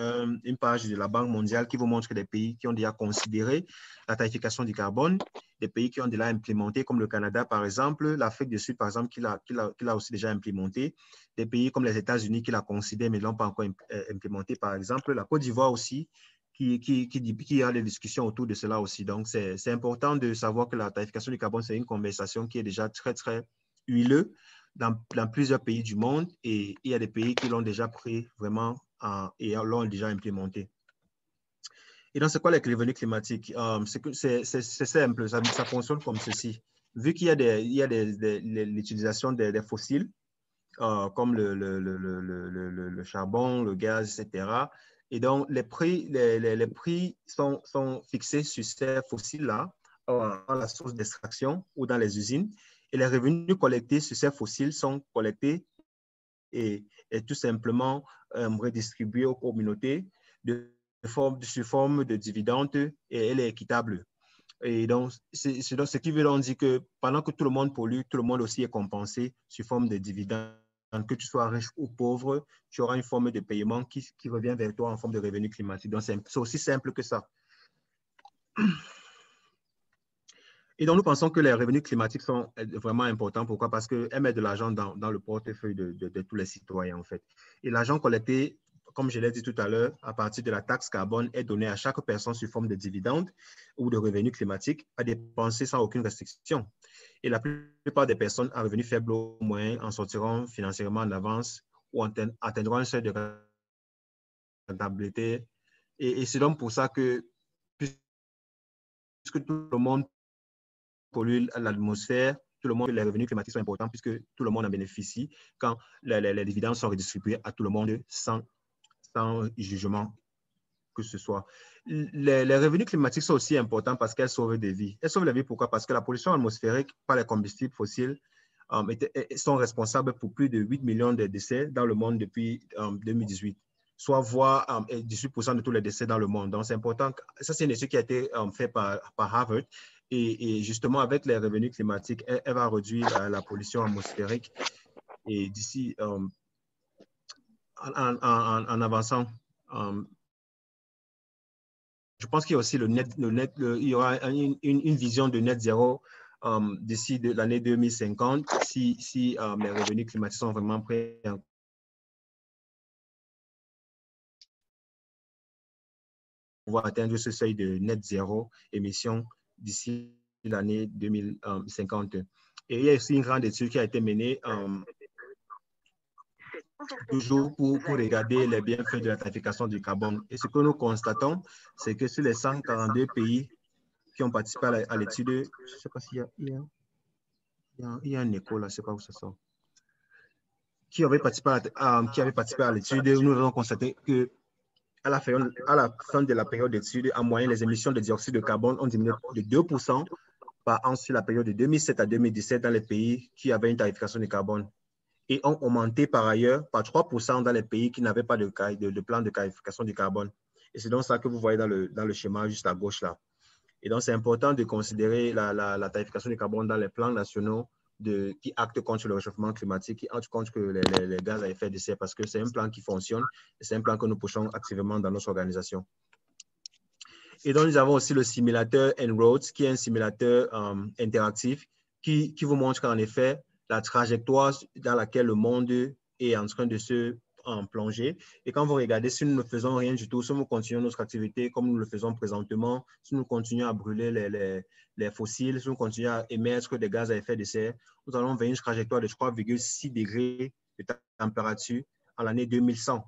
une page de la Banque mondiale qui vous montre des pays qui ont déjà considéré la tarification du carbone, des pays qui ont déjà implémenté, comme le Canada, par exemple, l'Afrique du Sud, par exemple, qui l'a aussi déjà implémenté, des pays comme les États-Unis qui la considèrent, mais ne l'ont pas encore implémenté, par exemple, la Côte d'Ivoire aussi, qui a des discussions autour de cela aussi. Donc, c'est important de savoir que la tarification du carbone, c'est une conversation qui est déjà très, très huileux dans plusieurs pays du monde, et il y a des pays qui l'ont déjà pris vraiment et l'ont déjà implémenté. Et donc, c'est quoi les revenus climatiques? C'est simple, ça fonctionne comme ceci. Vu qu'il y a l'utilisation des fossiles, comme le charbon, le gaz, etc., et donc les prix sont fixés sur ces fossiles-là, à la source d'extraction ou dans les usines. Et les revenus collectés sur ces fossiles sont collectés et tout simplement redistribués aux communautés sous forme de dividendes, et elle est équitable. Et donc, ce qui veut donc dire que pendant que tout le monde pollue, tout le monde aussi est compensé sous forme de dividendes. Que tu sois riche ou pauvre, tu auras une forme de paiement qui revient vers toi en forme de revenu climatique. Donc, c'est aussi simple que ça. Et donc, nous pensons que les revenus climatiques sont vraiment importants. Pourquoi? Parce qu'elles mettent de l'argent dans le portefeuille de tous les citoyens, en fait. Et l'argent collecté, comme je l'ai dit tout à l'heure, à partir de la taxe carbone, est donné à chaque personne sous forme de dividendes ou de revenus climatiques à dépenser sans aucune restriction. Et la plupart des personnes à revenus faibles ou moyens en sortiront financièrement en avance ou atteindront un seuil de rentabilité. Et c'est donc pour ça que, puisque tout le monde pollue l'atmosphère, tout le monde, les revenus climatiques sont importants puisque tout le monde en bénéficie quand les dividendes sont redistribués à tout le monde sans jugement que ce soit. Les revenus climatiques sont aussi importants parce qu'elles sauvent des vies. Elles sauvent la vie, pourquoi? Parce que la pollution atmosphérique par les combustibles fossiles sont responsables pour plus de 8 millions de décès dans le monde depuis 2018, soit voire 18% de tous les décès dans le monde. Donc, c'est important. Ça, c'est une étude qui a été faite par Harvard. Et justement, avec les revenus climatiques, elle va réduire la pollution atmosphérique. Et d'ici, en avançant, je pense qu'il y a aussi il y aura une vision de net zéro d'ici l'année 2050 si les revenus climatiques sont vraiment prêts à pouvoir atteindre ce seuil de net zéro émission d'ici l'année 2050. Et il y a aussi une grande étude qui a été menée toujours pour regarder les bienfaits de la tarification du carbone. Et ce que nous constatons, c'est que sur les 142 pays qui ont participé à l'étude, je ne sais pas s'il y a un écho là, je ne sais pas où ça sort, qui avait participé à l'étude, nous avons constaté que à la fin de la période d'étude, en moyenne, les émissions de dioxyde de carbone ont diminué de 2% par an sur la période de 2007 à 2017 dans les pays qui avaient une tarification du carbone, et ont augmenté par ailleurs par 3% dans les pays qui n'avaient pas de plan de tarification du carbone. Et c'est donc ça que vous voyez dans le schéma juste à gauche là. Et donc, c'est important de considérer la tarification du carbone dans les plans nationaux qui actent contre le réchauffement climatique, qui actent contre les gaz à effet de serre, parce que c'est un plan qui fonctionne et c'est un plan que nous poussons activement dans notre organisation. Et donc, nous avons aussi le simulateur En-ROADS, qui est un simulateur interactif qui vous montre qu'en effet, la trajectoire dans laquelle le monde est en train de se plonger. Et quand vous regardez, si nous ne faisons rien du tout, si nous continuons notre activité comme nous le faisons présentement, si nous continuons à brûler les fossiles, si nous continuons à émettre des gaz à effet de serre, nous allons vers une trajectoire de 3,6 degrés de température en l'année 2100.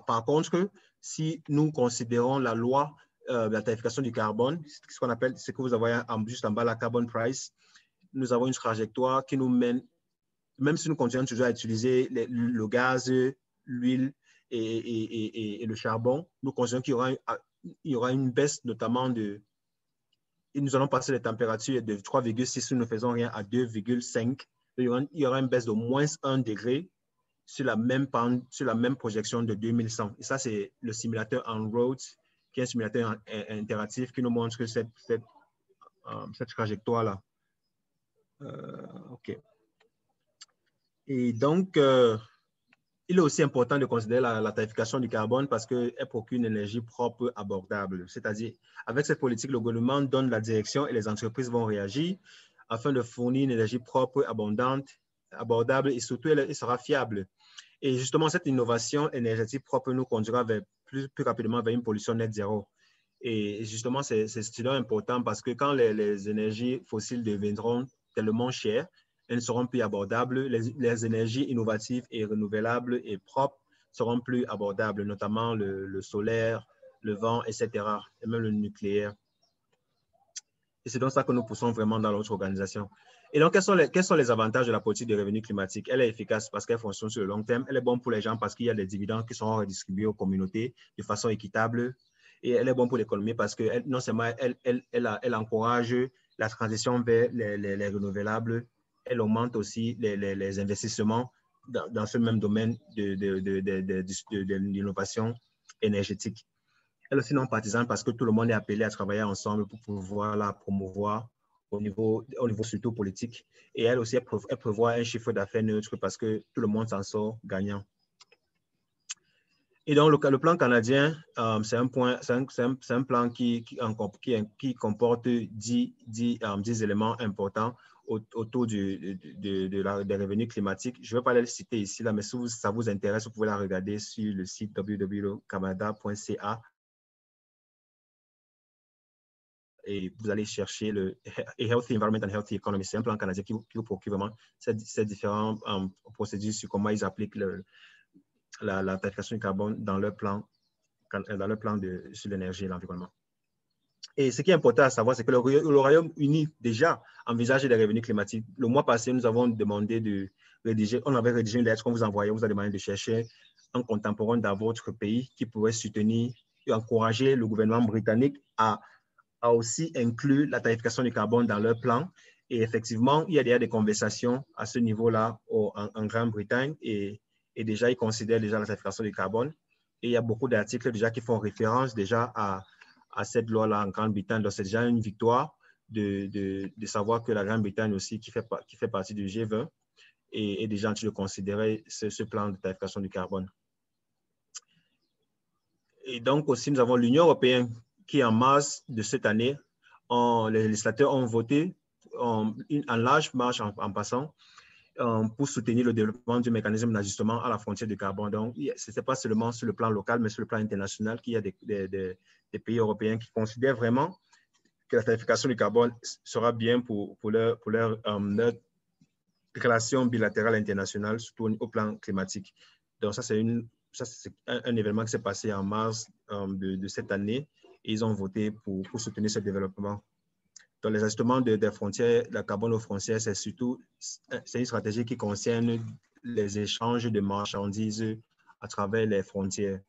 Par contre, si nous considérons la loi de la tarification du carbone, ce qu'on appelle, ce que vous avez juste en bas, la carbon price, nous avons une trajectoire qui nous mène, même si nous continuons toujours à utiliser le gaz, l'huile et le charbon, nous considérons qu'il y aura une baisse notamment nous allons passer les températures de 3,6 si nous ne faisons rien à 2,5. Il y aura une baisse de moins 1 degré sur la même projection de 2100. Et ça, c'est le simulateur En-ROAD, qui est un simulateur interactif qui nous montre cette trajectoire-là. OK. Et donc, il est aussi important de considérer la tarification du carbone parce qu'elle procure une énergie propre abordable. C'est-à-dire, avec cette politique, le gouvernement donne la direction et les entreprises vont réagir afin de fournir une énergie propre, abondante, abordable et surtout, elle sera fiable. Et justement, cette innovation énergétique propre nous conduira plus rapidement vers une pollution net zéro. Et justement, c'est important parce que quand les énergies fossiles deviendront tellement chères, elles ne seront plus abordables. Les énergies innovatives et renouvelables et propres seront plus abordables, notamment le solaire, le vent, etc., et même le nucléaire. Et c'est donc ça que nous poussons vraiment dans notre organisation. Et donc, quels sont les avantages de la politique de revenu climatique? Elle est efficace parce qu'elle fonctionne sur le long terme. Elle est bonne pour les gens parce qu'il y a des dividendes qui sont redistribués aux communautés de façon équitable. Et elle est bonne pour l'économie parce que non seulement elle encourage la transition vers les renouvelables, elle augmente aussi les investissements dans ce même domaine de l'innovation énergétique. Elle est aussi non partisane parce que tout le monde est appelé à travailler ensemble pour pouvoir la promouvoir au niveau surtout politique. Et elle aussi, elle prévoit un chiffre d'affaires neutre parce que tout le monde s'en sort gagnant. Et donc, le plan canadien, c'est un plan qui comporte 10 éléments importants autour des revenus climatiques. Je ne vais pas les citer ici, là, mais si ça vous intéresse, vous pouvez la regarder sur le site www.canada.ca. Et vous allez chercher le Healthy Environment and Healthy Economy. C'est un plan canadien qui vous procure vraiment ces différentes procédures sur comment ils appliquent la tarification du carbone dans leur plan sur l'énergie et l'environnement. Et ce qui est important à savoir, c'est que le Royaume-Uni déjà envisage des revenus climatiques. Le mois passé, nous avons demandé de rédiger, on avait rédigé une lettre qu'on vous envoyait, on vous a demandé de chercher un contemporain dans votre pays qui pourrait soutenir et encourager le gouvernement britannique à aussi inclure la tarification du carbone dans leur plan. Et effectivement, il y a déjà des conversations à ce niveau-là en Grande-Bretagne et déjà, ils considèrent déjà la tarification du carbone. Et il y a beaucoup d'articles déjà qui font référence déjà à cette loi-là en Grande-Bretagne. Donc, c'est déjà une victoire de savoir que la Grande-Bretagne aussi, qui fait partie du G20, est déjà en train de considérer ce plan de tarification du carbone. Et donc, aussi, nous avons l'Union européenne qui, en mars de cette année, les législateurs ont voté en large marche en passant pour soutenir le développement du mécanisme d'ajustement à la frontière du carbone. Donc, ce n'est pas seulement sur le plan local, mais sur le plan international qu'il y a des pays européens qui considèrent vraiment que la tarification du carbone sera bien pour leur relation bilatérale internationale, surtout au plan climatique. Donc, ça, c'est un événement qui s'est passé en mars de cette année et ils ont voté pour soutenir ce développement. Dans les ajustements des frontières, la carbone aux frontières, c'est une stratégie qui concerne les échanges de marchandises à travers les frontières.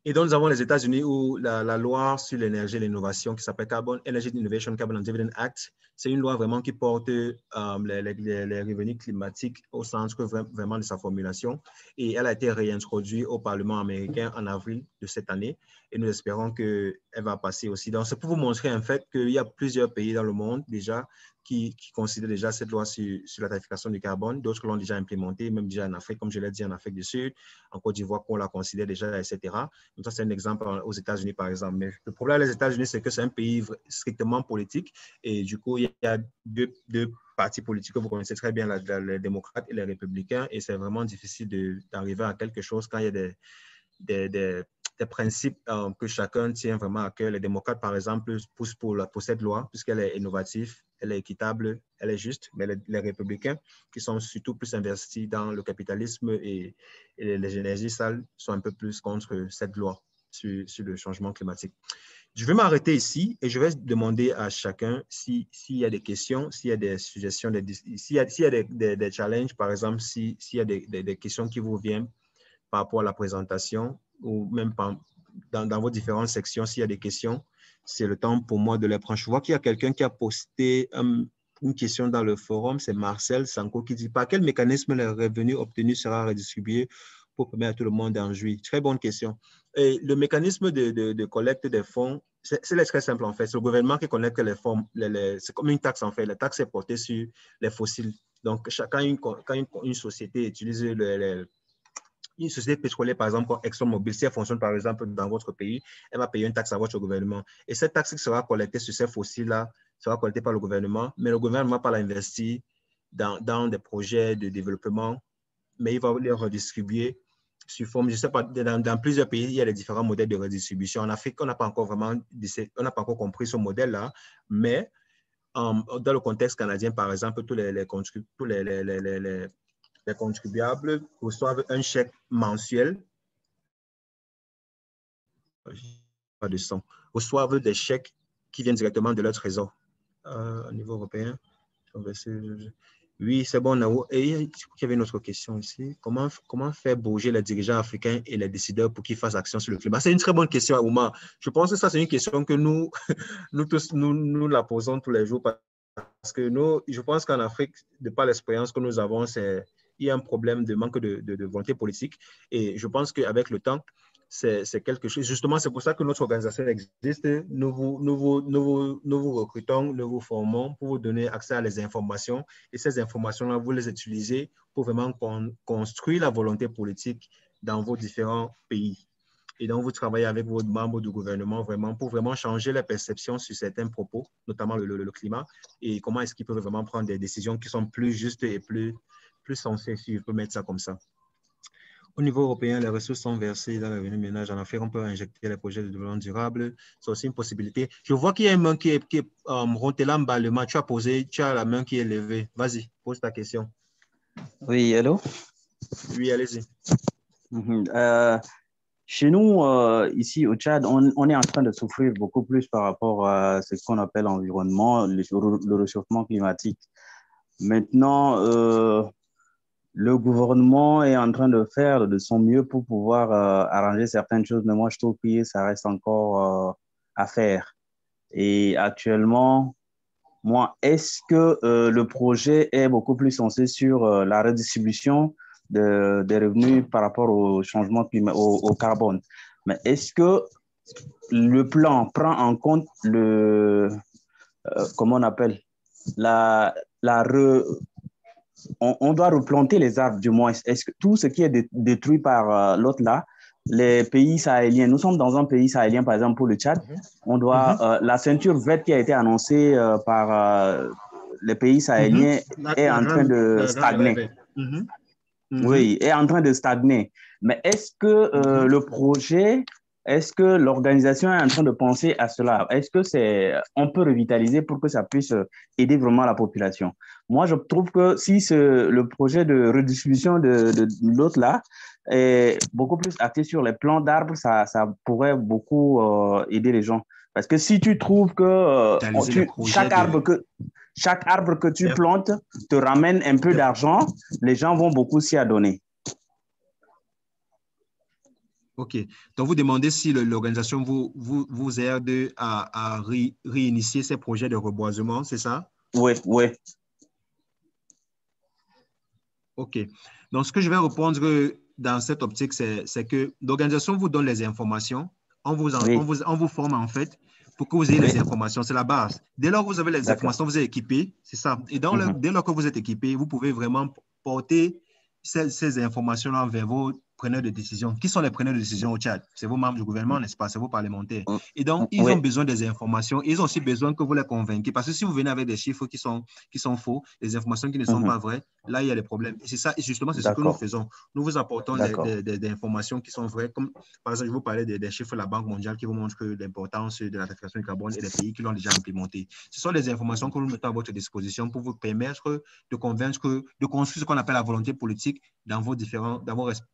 Et donc, nous avons les États-Unis où la loi sur l'énergie et l'innovation qui s'appelle Carbon Energy Innovation Carbon and Dividend Act, c'est une loi vraiment qui porte les revenus climatiques au centre vraiment de sa formulation. Et elle a été réintroduite au Parlement américain en avril de cette année. Et nous espérons qu'elle va passer aussi. Donc, c'est pour vous montrer en fait qu'il y a plusieurs pays dans le monde déjà qui considèrent déjà cette loi sur la tarification du carbone. D'autres l'ont déjà implémentée, même déjà en Afrique, comme je l'ai dit, en Afrique du Sud, en Côte d'Ivoire, qu'on la considère déjà, etc. Donc, ça, c'est un exemple aux États-Unis, par exemple. Mais le problème des États-Unis, c'est que c'est un pays strictement politique. Et du coup, il y a deux partis politiques que vous connaissez très bien, les démocrates et les républicains. Et c'est vraiment difficile d'arriver à quelque chose quand il y a des principes que chacun tient vraiment à cœur. Les démocrates, par exemple, poussent pour cette loi, puisqu'elle est innovative, elle est équitable, elle est juste. Mais les républicains, qui sont surtout plus investis dans le capitalisme et les énergies sales, sont un peu plus contre cette loi sur le changement climatique. Je vais m'arrêter ici et je vais demander à chacun s'il y a des questions, s'il y a des suggestions, s'il y a des challenges, par exemple, s'il y a des questions qui vous viennent par rapport à la présentation ou même dans vos différentes sections, s'il y a des questions, c'est le temps pour moi de les prendre. Je vois qu'il y a quelqu'un qui a posté une question dans le forum, c'est Marcel Sanko qui dit « Par quel mécanisme le revenu obtenu sera redistribué pour permettre à tout le monde d'en jouir ?» Très bonne question. Et le mécanisme de collecte des fonds, c'est très simple en fait. C'est le gouvernement qui collecte les fonds. C'est comme une taxe en fait. La taxe est portée sur les fossiles. Donc, quand une société utilise une société pétrolière, par exemple, comme ExxonMobil, si elle fonctionne, par exemple, dans votre pays, elle va payer une taxe à votre gouvernement. Et cette taxe qui sera collectée sur ces fossiles-là sera collectée par le gouvernement, mais le gouvernement va pas l'investir dans des projets de développement, mais il va les redistribuer sous forme, je sais pas, dans plusieurs pays, il y a les différents modèles de redistribution. En Afrique, on n'a pas encore compris ce modèle-là, mais dans le contexte canadien, par exemple, tous les contribuables reçoivent un chèque mensuel, pas de son, reçoivent des chèques qui viennent directement de leur trésor au niveau européen. Oui, c'est bon, Nao. Et il y avait une autre question ici. Comment faire bouger les dirigeants africains et les décideurs pour qu'ils fassent action sur le climat? C'est une très bonne question, Ouma. Je pense que ça, c'est une question que nous tous, nous la posons tous les jours parce que je pense qu'en Afrique, de par l'expérience que nous avons, il y a un problème de manque de volonté politique. Et je pense qu'avec le temps, c'est quelque chose. Justement, c'est pour ça que notre organisation existe. Nous vous recrutons, nous vous formons pour vous donner accès à les informations. Et ces informations-là, vous les utilisez pour vraiment construire la volonté politique dans vos différents pays. Et donc, vous travaillez avec vos membres du gouvernement vraiment pour vraiment changer les perceptions sur certains propos, notamment le climat, et comment est-ce qu'ils peuvent vraiment prendre des décisions qui sont plus justes et plus sensées, si je peux mettre ça comme ça. Au niveau européen, les ressources sont versées dans le revenu ménage. En Afrique, on peut injecter les projets de développement durable. C'est aussi une possibilité. Je vois qu'il y a une main qui est Rontelam Balema. Tu as la main qui est levée. Vas-y, pose ta question. Oui, allô? Oui, allez-y. Chez nous, ici au Tchad, on est en train de souffrir beaucoup plus par rapport à ce qu'on appelle l'environnement, le réchauffement climatique. Maintenant, le gouvernement est en train de faire de son mieux pour pouvoir arranger certaines choses, mais moi, je trouve que ça reste encore à faire. Et actuellement, moi, est-ce que le projet est beaucoup plus centré sur la redistribution des revenus par rapport au changement climatique, au carbone? Mais est-ce que le plan prend en compte comment on appelle, on doit replanter les arbres du moins. Est-ce que tout ce qui est détruit par l'autre là, les pays sahéliens, nous sommes dans un pays sahélien, par exemple pour le Tchad, on doit, la ceinture verte qui a été annoncée par les pays sahéliens est en train de stagner. Oui, est en train de stagner. Mais est-ce que le projet, est-ce que l'organisation est en train de penser à cela? Est-ce que on peut revitaliser pour que ça puisse aider vraiment la population? Moi, je trouve que si le projet de redistribution de l'autre là est beaucoup plus axé sur les plants d'arbres, ça pourrait beaucoup aider les gens. Parce que si tu trouves que chaque arbre que tu plantes te ramène un peu d'argent, les gens vont beaucoup s'y adonner. OK. Donc, vous demandez si l'organisation vous aide à réinitier ces projets de reboisement, c'est ça? Oui, oui. OK. Donc, ce que je vais répondre dans cette optique, c'est que l'organisation vous donne les informations, on vous forme en fait pour que vous ayez les informations. C'est la base. Dès lors que vous avez les informations, vous êtes équipé, c'est ça. Et dès lors que vous êtes équipé, vous pouvez vraiment porter ces informations-là vers vos preneurs de décision. Qui sont les preneurs de décision au Tchad? C'est vos membres du gouvernement, n'est-ce pas? C'est vos parlementaires. Et donc, ils ont besoin des informations. Ils ont aussi besoin que vous les convainquiez. Parce que si vous venez avec des chiffres qui sont faux, des informations qui ne sont pas vraies, là, il y a des problèmes. Et c'est ça, et justement, c'est ce que nous faisons. Nous vous apportons des informations qui sont vraies. Comme, par exemple, je vous parlais des chiffres de la Banque mondiale qui vous montrent l'importance de la taxation du carbone et des pays qui l'ont déjà implémenté. Ce sont des informations que nous mettons à votre disposition pour vous permettre de convaincre, de construire ce qu'on appelle la volonté politique dans vos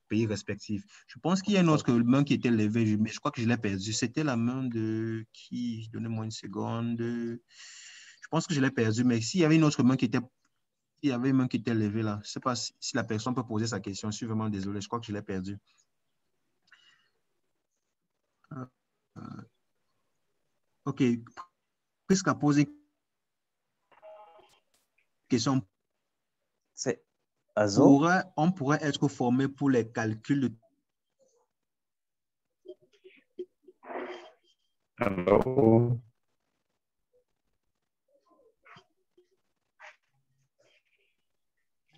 pays respectifs. Je pense qu'il y a une autre main qui était levée, mais je crois que je l'ai perdue. C'était la main de qui? Donnez-moi une seconde. Je pense que je l'ai perdue, mais s'il y avait une autre main qui était levée là, je ne sais pas si la personne peut poser sa question. Je suis vraiment désolé, je crois que je l'ai perdue. OK. Puisqu'à poser une question, on pourrait être formé pour les calculs de... Hello.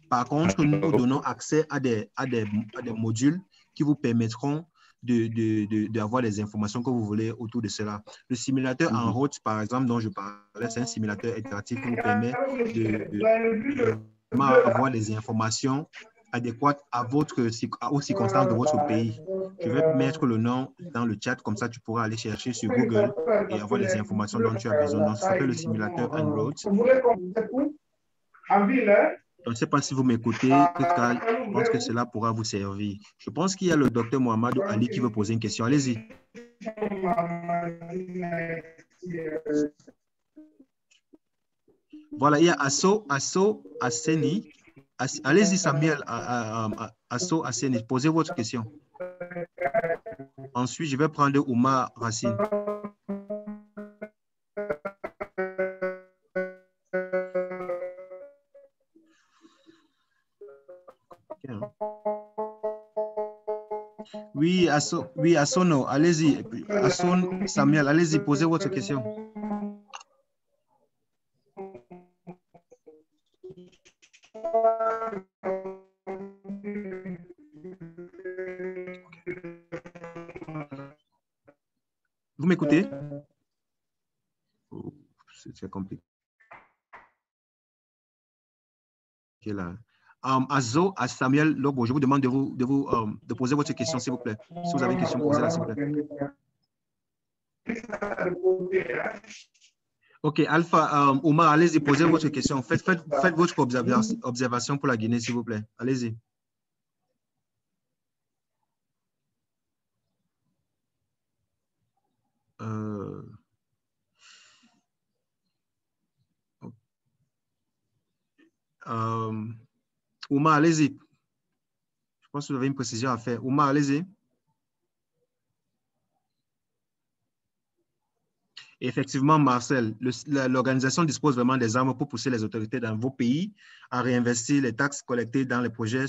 Par contre, nous vous donnons accès à des modules qui vous permettront d'avoir les informations que vous voulez autour de cela. Le simulateur en route, par exemple, dont je parlais, c'est un simulateur interactif qui vous permet de avoir les informations adéquates aux circonstances de votre pays. Je vais mettre le nom dans le chat, comme ça tu pourras aller chercher sur Google et avoir les informations dont tu as besoin. Donc, ça s'appelle le simulateur en-road. Je ne sais pas si vous m'écoutez, je pense que cela pourra vous servir. Je pense qu'il y a le docteur Mohamed Ali qui veut poser une question. Allez-y. Voilà, il y a Asso Asseni. Allez-y, Samuel, Asso Asseni, posez votre question. Ensuite, je vais prendre Oumar Racine. Oui, Assono, allez-y. Asson, Samuel, allez-y, posez votre question. Vous m'écoutez? Oh, c'est compliqué là. Azo, à Samuel Lobo, je vous demande de poser votre question, s'il vous plaît. Si vous avez une question, posez-la, s'il vous plaît. OK, Alpha, Oumar, allez-y, posez votre question. Faites votre observation pour la Guinée, s'il vous plaît. Allez-y. Oumar, allez-y. Je pense que vous avez une précision à faire. Oumar, allez-y. Effectivement, Marcel, l'organisation dispose vraiment des armes pour pousser les autorités dans vos pays à réinvestir les taxes collectées dans les projets.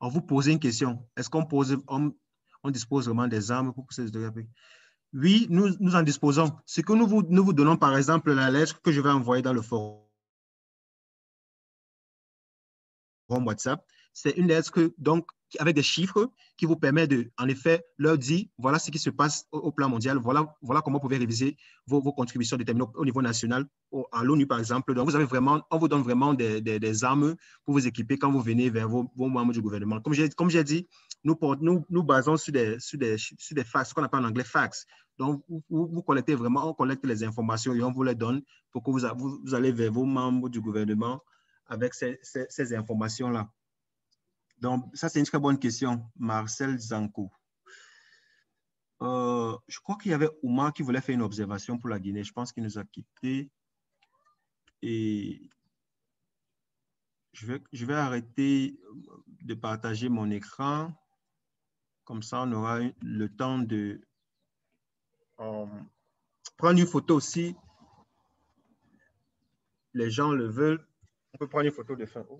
On vous pose une question. Est-ce qu'on dispose vraiment des armes pour pousser les autorités? Oui, nous en disposons. Ce que nous vous donnons, par exemple, la lettre que je vais envoyer dans le forum WhatsApp, c'est une lettre avec des chiffres qui vous permet de, en effet, leur dire, voilà ce qui se passe au plan mondial, voilà comment vous pouvez réviser vos contributions déterminées au niveau national, à l'ONU par exemple. Donc, on vous donne vraiment des armes pour vous équiper quand vous venez vers vos membres du gouvernement. Comme j'ai dit, nous basons sur des fax, ce qu'on appelle en anglais fax. Donc, vous collectez vraiment, on collecte les informations et on vous les donne pour que vous allez vers vos membres du gouvernement avec ces informations-là. Donc, ça, c'est une très bonne question, Marcel Zanko. Je crois qu'il y avait Oumar qui voulait faire une observation pour la Guinée. Je pense qu'il nous a quittés. Et je vais arrêter de partager mon écran. Comme ça, on aura le temps de prendre une photo aussi. Les gens le veulent. On peut prendre une photo de fin. Oh,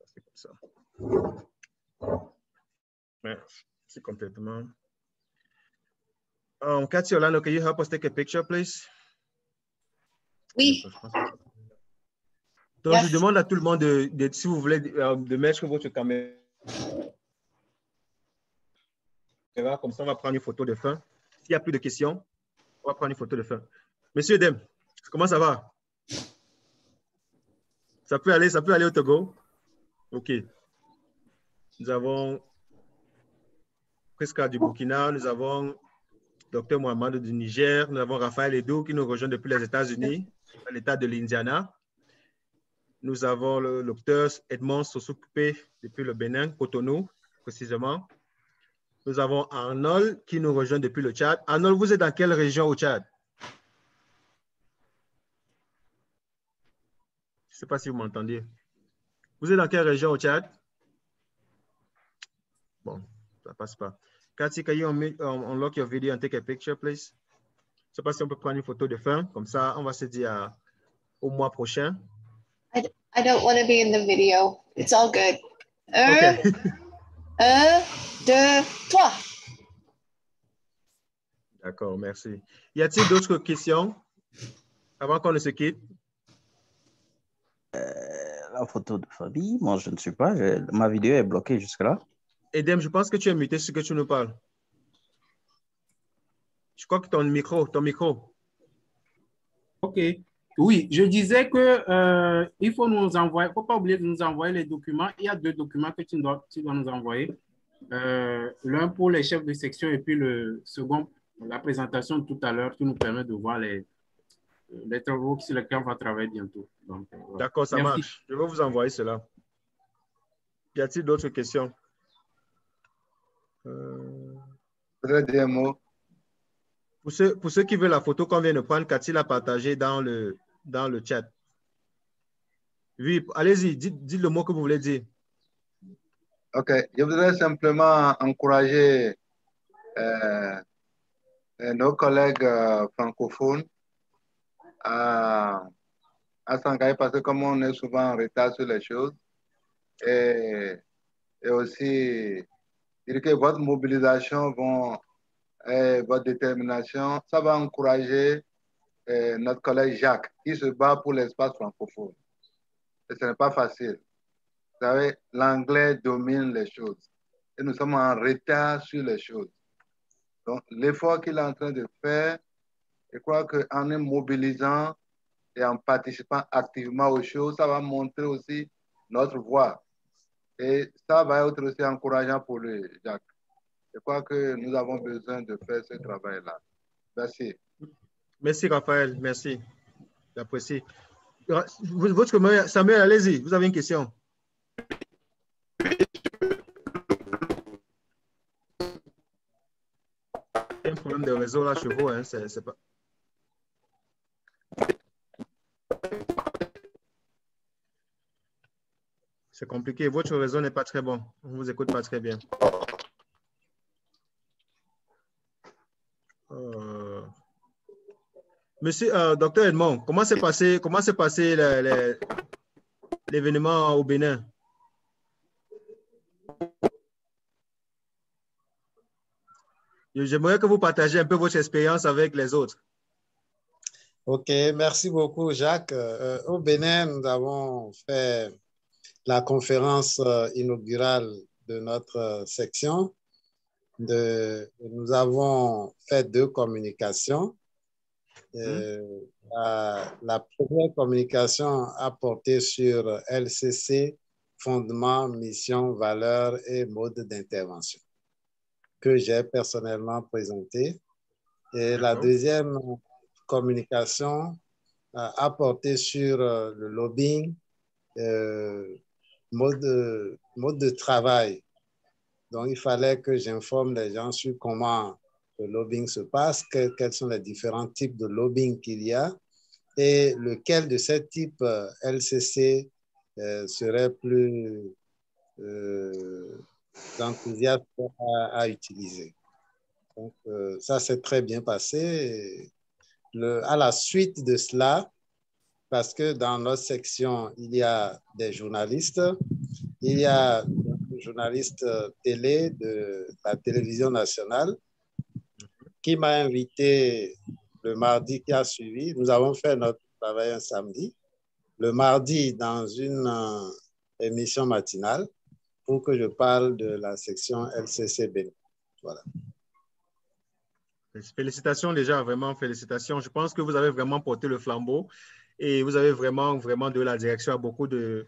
c'est comme ça. C'est complètement. Cathy Orlando, can you help us take a picture, please? Oui. Donc, je demande à tout le monde si vous voulez, de mettre votre caméra. Comme ça, on va prendre une photo de fin. S'il n'y a plus de questions, on va prendre une photo de fin. Monsieur Dem, comment ça va? Ça peut aller au Togo? OK. Nous avons Presca du Burkina, nous avons Dr Mohamed du Niger, nous avons Raphaël Edou qui nous rejoint depuis les États-Unis, à l'État de l'Indiana. Nous avons le docteur Edmond Sosokupé depuis le Bénin, Cotonou, précisément. Nous avons Arnold qui nous rejoint depuis le Tchad. Arnold, vous êtes dans quelle région au Tchad? Je ne sais pas si vous m'entendez. Vous êtes dans quelle région au Tchad? Bon, ça ne passe pas. Cathy, can you unlock your video and take a picture, please? Je ne sais pas si on peut prendre une photo de fin. Comme ça, on va se dire au mois prochain. I don't want to be in the video. It's all good. Okay. 1, 2, 3. D'accord, merci. Y a-t-il d'autres questions avant qu'on ne se quitte? La photo de Fabi, moi je ne suis pas. Ma vidéo est bloquée jusque-là. Edem, je pense que tu es muté ce que tu nous parles. Je crois que ton micro. OK. Oui, je disais que il faut nous envoyer, faut pas oublier de nous envoyer les documents. Il y a 2 documents que tu dois nous envoyer. L'un pour les chefs de section et puis le second, la présentation de tout à l'heure qui nous permet de voir les travaux sur lesquels on va travailler bientôt. Voilà. D'accord, ça Merci. marche. Je vais vous envoyer cela. Y a-t-il d'autres questions? Des mots. Pour ceux qui veulent la photo qu'on vient de prendre, Cathy l'a partagée dans le chat. Oui, allez-y, dites le mot que vous voulez dire. OK. Je voudrais simplement encourager nos collègues francophones à s'engager parce que comme on est souvent en retard sur les choses et aussi dire que votre mobilisation votre détermination, ça va encourager notre collègue Jacques qui se bat pour l'espace francophone. Et ce n'est pas facile. Vous savez, l'anglais domine les choses et nous sommes en retard sur les choses. Donc, l'effort qu'il est en train de faire, je crois qu'en nous mobilisant et en participant activement aux choses, ça va montrer aussi notre voix. Et ça va être aussi encourageant pour lui, Jacques. Je crois que nous avons besoin de faire ce travail-là. Merci. Merci, Raphaël. Merci. J'apprécie. Samuel, allez-y. Vous avez une question? Un problème de réseau là chez vous, hein, c'est pas... C'est compliqué. Votre réseau n'est pas très bon. On ne vous écoute pas très bien. Monsieur, docteur Edmond, comment s'est passé l'événement au Bénin? J'aimerais que vous partagiez un peu votre expérience avec les autres. OK, merci beaucoup, Jacques. Au Bénin, nous avons fait la conférence inaugurale de notre section. Nous avons fait 2 communications. La première communication a porté sur LCC, fondement, mission, valeur et mode d'intervention, que j'ai personnellement présenté. Et la deuxième communication a porté sur le lobbying, mode de travail. Donc, il fallait que j'informe les gens sur comment le lobbying se passe, quels sont les différents types de lobbying qu'il y a et lequel de ces types LCC serait plus enthousiaste à utiliser. Donc, ça s'est très bien passé. À la suite de cela, parce que dans notre section, il y a des journalistes, il y a un journaliste télé de la télévision nationale qui m'a invité le mardi qui a suivi. Nous avons fait notre travail un samedi. Le mardi, dans une émission matinale, pour que je parle de la section LCC Bénin. Voilà. Félicitations déjà, vraiment félicitations. Je pense que vous avez vraiment porté le flambeau et vous avez vraiment de la direction à beaucoup de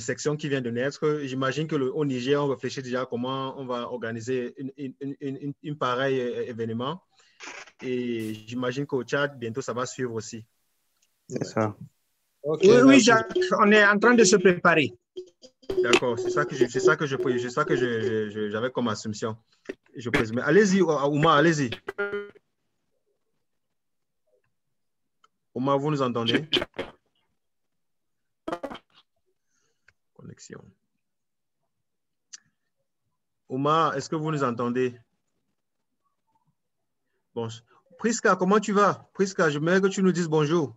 sections qui viennent de naître. J'imagine qu'au Niger, on réfléchit déjà à comment on va organiser une pareil événement. Et j'imagine qu'au Tchad, bientôt, ça va suivre aussi. C'est ça. Okay, oui, Jacques, on est en train de se préparer. D'accord, c'est ça que j'avais comme assumption. Je présume. Allez-y, Oumar, allez-y. Oumar, vous nous entendez? Connexion. Oumar, est-ce que vous nous entendez? Bon. Priska, comment tu vas? Priska, j'aimerais que tu nous dises bonjour.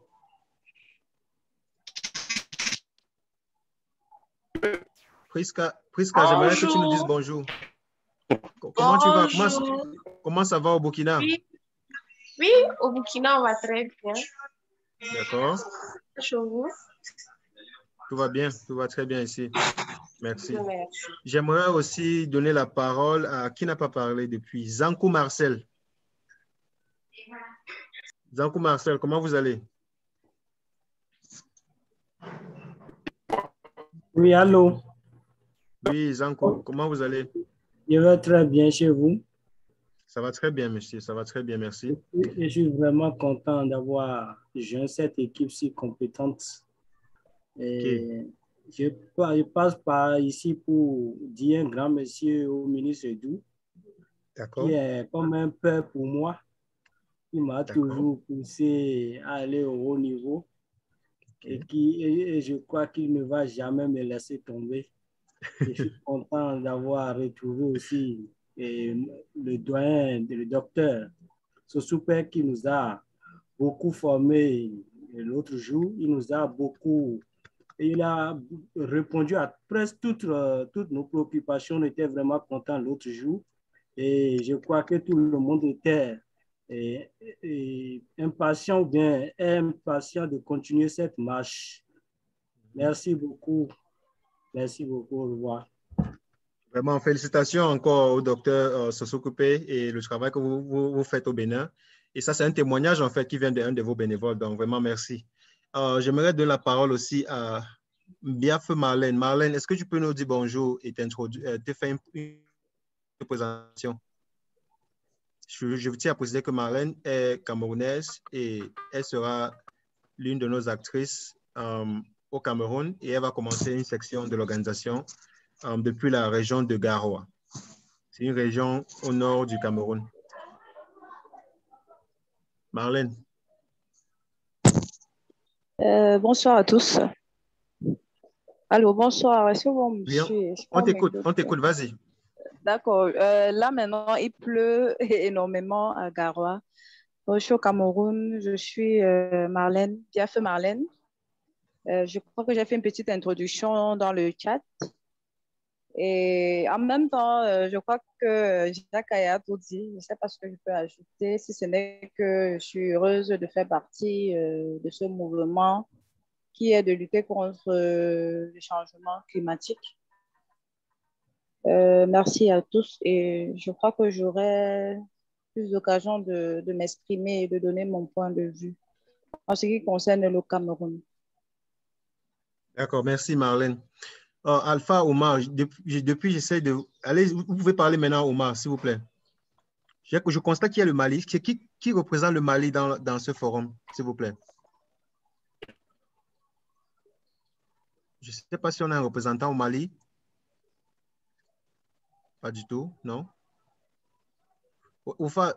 Priska, j'aimerais que tu nous dises bonjour. Comment tu vas? Comment ça va au Burkina? Oui, au Burkina, on va très bien. D'accord. Chez vous? Tout va bien, tout va très bien ici. Merci. Merci. J'aimerais aussi donner la parole à qui n'a pas parlé depuis. Zankou Marcel. Zankou Marcel, comment vous allez? Oui, allô? Oui, Zankou, comment vous allez? Je vais très bien chez vous. Ça va très bien, monsieur. Ça va très bien, merci. Je suis vraiment content d'avoir joint cette équipe si compétente. Et je passe par ici pour dire un grand merci au ministre Dou, qui est comme un père pour moi. Il m'a toujours poussé à aller au haut niveau et je crois qu'il ne va jamais me laisser tomber. Je suis content d'avoir retrouvé aussi le doyen, le docteur Sosoupé, qui nous a beaucoup formés l'autre jour. Il nous a beaucoup, il a répondu à presque toutes nos préoccupations. On était vraiment contents l'autre jour et je crois que tout le monde était impatient de continuer cette marche. Merci beaucoup. Merci beaucoup. Au revoir. Vraiment, félicitations encore au docteur Sosoupé et le travail que vous faites au Bénin. Et ça, c'est un témoignage, en fait, qui vient d'un de vos bénévoles. Donc, vraiment, merci. J'aimerais donner la parole aussi à Biaffe Marlène. Marlène, est-ce que tu peux nous dire bonjour et te faire une présentation? Je tiens à préciser que Marlène est camerounaise et elle sera l'une de nos actrices au Cameroun et elle va commencer une section de l'organisation depuis la région de Garoua. C'est une région au nord du Cameroun. Marlène. Bonsoir à tous. Allô, bonsoir. Est-ce que vous on t'écoute, vas-y. D'accord. Là, maintenant, il pleut énormément à Garoua. Je suis au Cameroun. Je suis Marlène, Biaffe Marlène. Je crois que j'ai fait une petite introduction dans le chat. Et en même temps, je crois que Jacques a tout dit. Je ne sais pas ce que je peux ajouter, si ce n'est que je suis heureuse de faire partie de ce mouvement qui est de lutter contre le changement climatique. Merci à tous et je crois que j'aurai plus d'occasion de m'exprimer et de donner mon point de vue en ce qui concerne le Cameroun. D'accord, merci Marlène. Alpha, Omar, depuis j'essaie de... Allez, vous pouvez parler maintenant, Omar, s'il vous plaît. Je constate qu'il y a le Mali. Qui représente le Mali dans ce forum, s'il vous plaît? Je ne sais pas si on a un représentant au Mali. Pas du tout, non?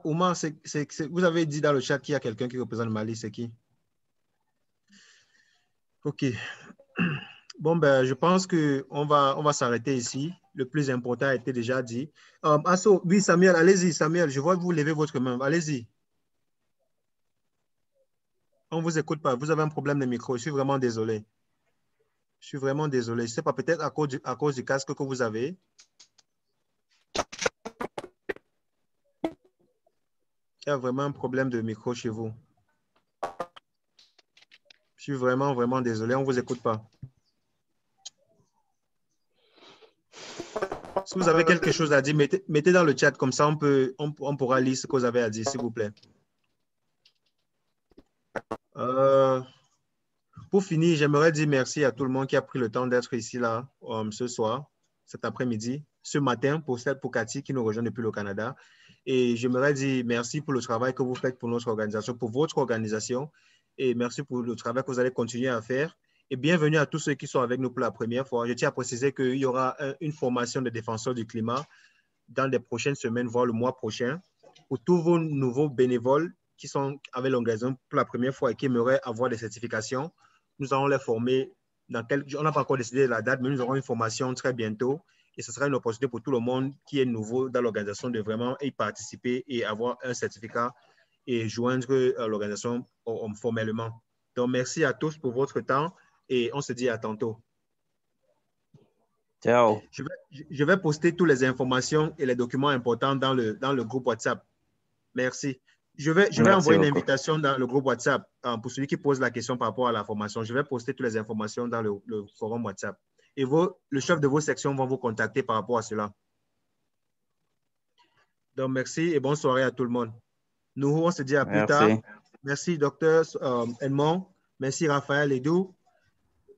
Omar, vous avez dit dans le chat qu'il y a quelqu'un qui représente le Mali, c'est qui? OK. Bon, ben, je pense qu'on va s'arrêter ici. Le plus important a été déjà dit. Oui, Samuel, allez-y, Samuel. Je vois que vous levez votre main. Allez-y. On ne vous écoute pas. Vous avez un problème de micro. Je suis vraiment désolé. Je suis vraiment désolé. Je ne sais pas, peut-être à cause du casque que vous avez. Il y a vraiment un problème de micro chez vous. Je suis vraiment, vraiment désolé. On ne vous écoute pas. Si vous avez quelque chose à dire, mettez dans le chat, comme ça on pourra lire ce que vous avez à dire, s'il vous plaît. Pour finir, j'aimerais dire merci à tout le monde qui a pris le temps d'être ici là ce soir, cet après-midi, ce matin pour Cathy qui nous rejoint depuis le Canada. Et j'aimerais dire merci pour le travail que vous faites pour notre organisation, pour votre organisation. Et merci pour le travail que vous allez continuer à faire. Et bienvenue à tous ceux qui sont avec nous pour la première fois. Je tiens à préciser qu'il y aura une formation de défenseurs du climat dans les prochaines semaines, voire le mois prochain, pour tous vos nouveaux bénévoles qui sont avec l'organisation pour la première fois et qui aimeraient avoir des certifications. Nous allons les former on n'a pas encore décidé la date, mais nous aurons une formation très bientôt. Et ce sera une opportunité pour tout le monde qui est nouveau dans l'organisation de vraiment y participer et avoir un certificat et joindre l'organisation formellement. Donc, merci à tous pour votre temps et on se dit à tantôt. Ciao. Je vais poster toutes les informations et les documents importants dans le groupe WhatsApp. Merci. Je vais envoyer une invitation dans le groupe WhatsApp pour celui qui pose la question par rapport à la formation. Je vais poster toutes les informations dans le forum WhatsApp. Et le chef de vos sections vont vous contacter par rapport à cela. Donc, merci et bonne soirée à tout le monde. Nous, on se dit à plus tard. Merci, Dr. Edmond. Merci, Raphaël Edou.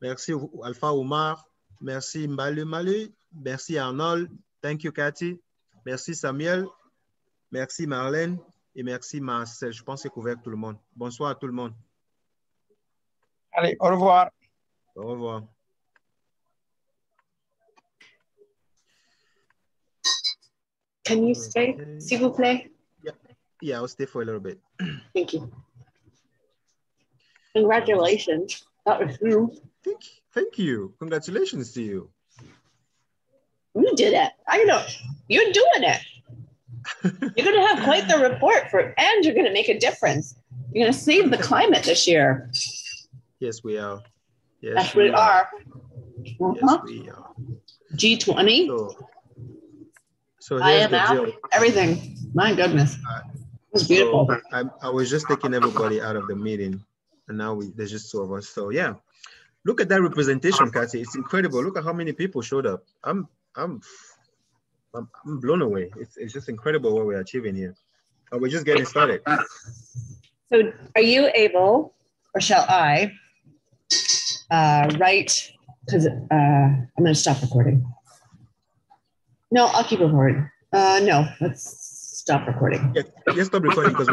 Merci, Alpha Omar. Merci, Mbalu Malu. Merci, Arnold. Thank you, Cathy. Merci, Samuel. Merci, Marlène. Et merci, Marcel. Je pense que j'ai couvert tout le monde. Bonsoir à tout le monde. Allez, au revoir. Au revoir. Can you stay, s'il vous plaît? Yeah, I'll stay for a little bit. Thank you. Congratulations. That was you. Thank you. Congratulations to you. You did it. I know. You're doing it. You're going to have quite the report and you're going to make a difference. You're going to save the climate this year. Yes, we are. Yes, we are. Yes, we are. G20. So here's the IMF, deal. everything. My goodness. It was beautiful. So I was just taking everybody out of the meeting, and now there's just two of us. So yeah, look at that representation, Kathy. It's incredible. Look at how many people showed up. I'm blown away. It's just incredible what we're achieving here. And we're just getting started. So are you able, or shall I, write, because I'm going to stop recording. No, I'll keep recording. No, let's stop recording. Yeah, just stop recording because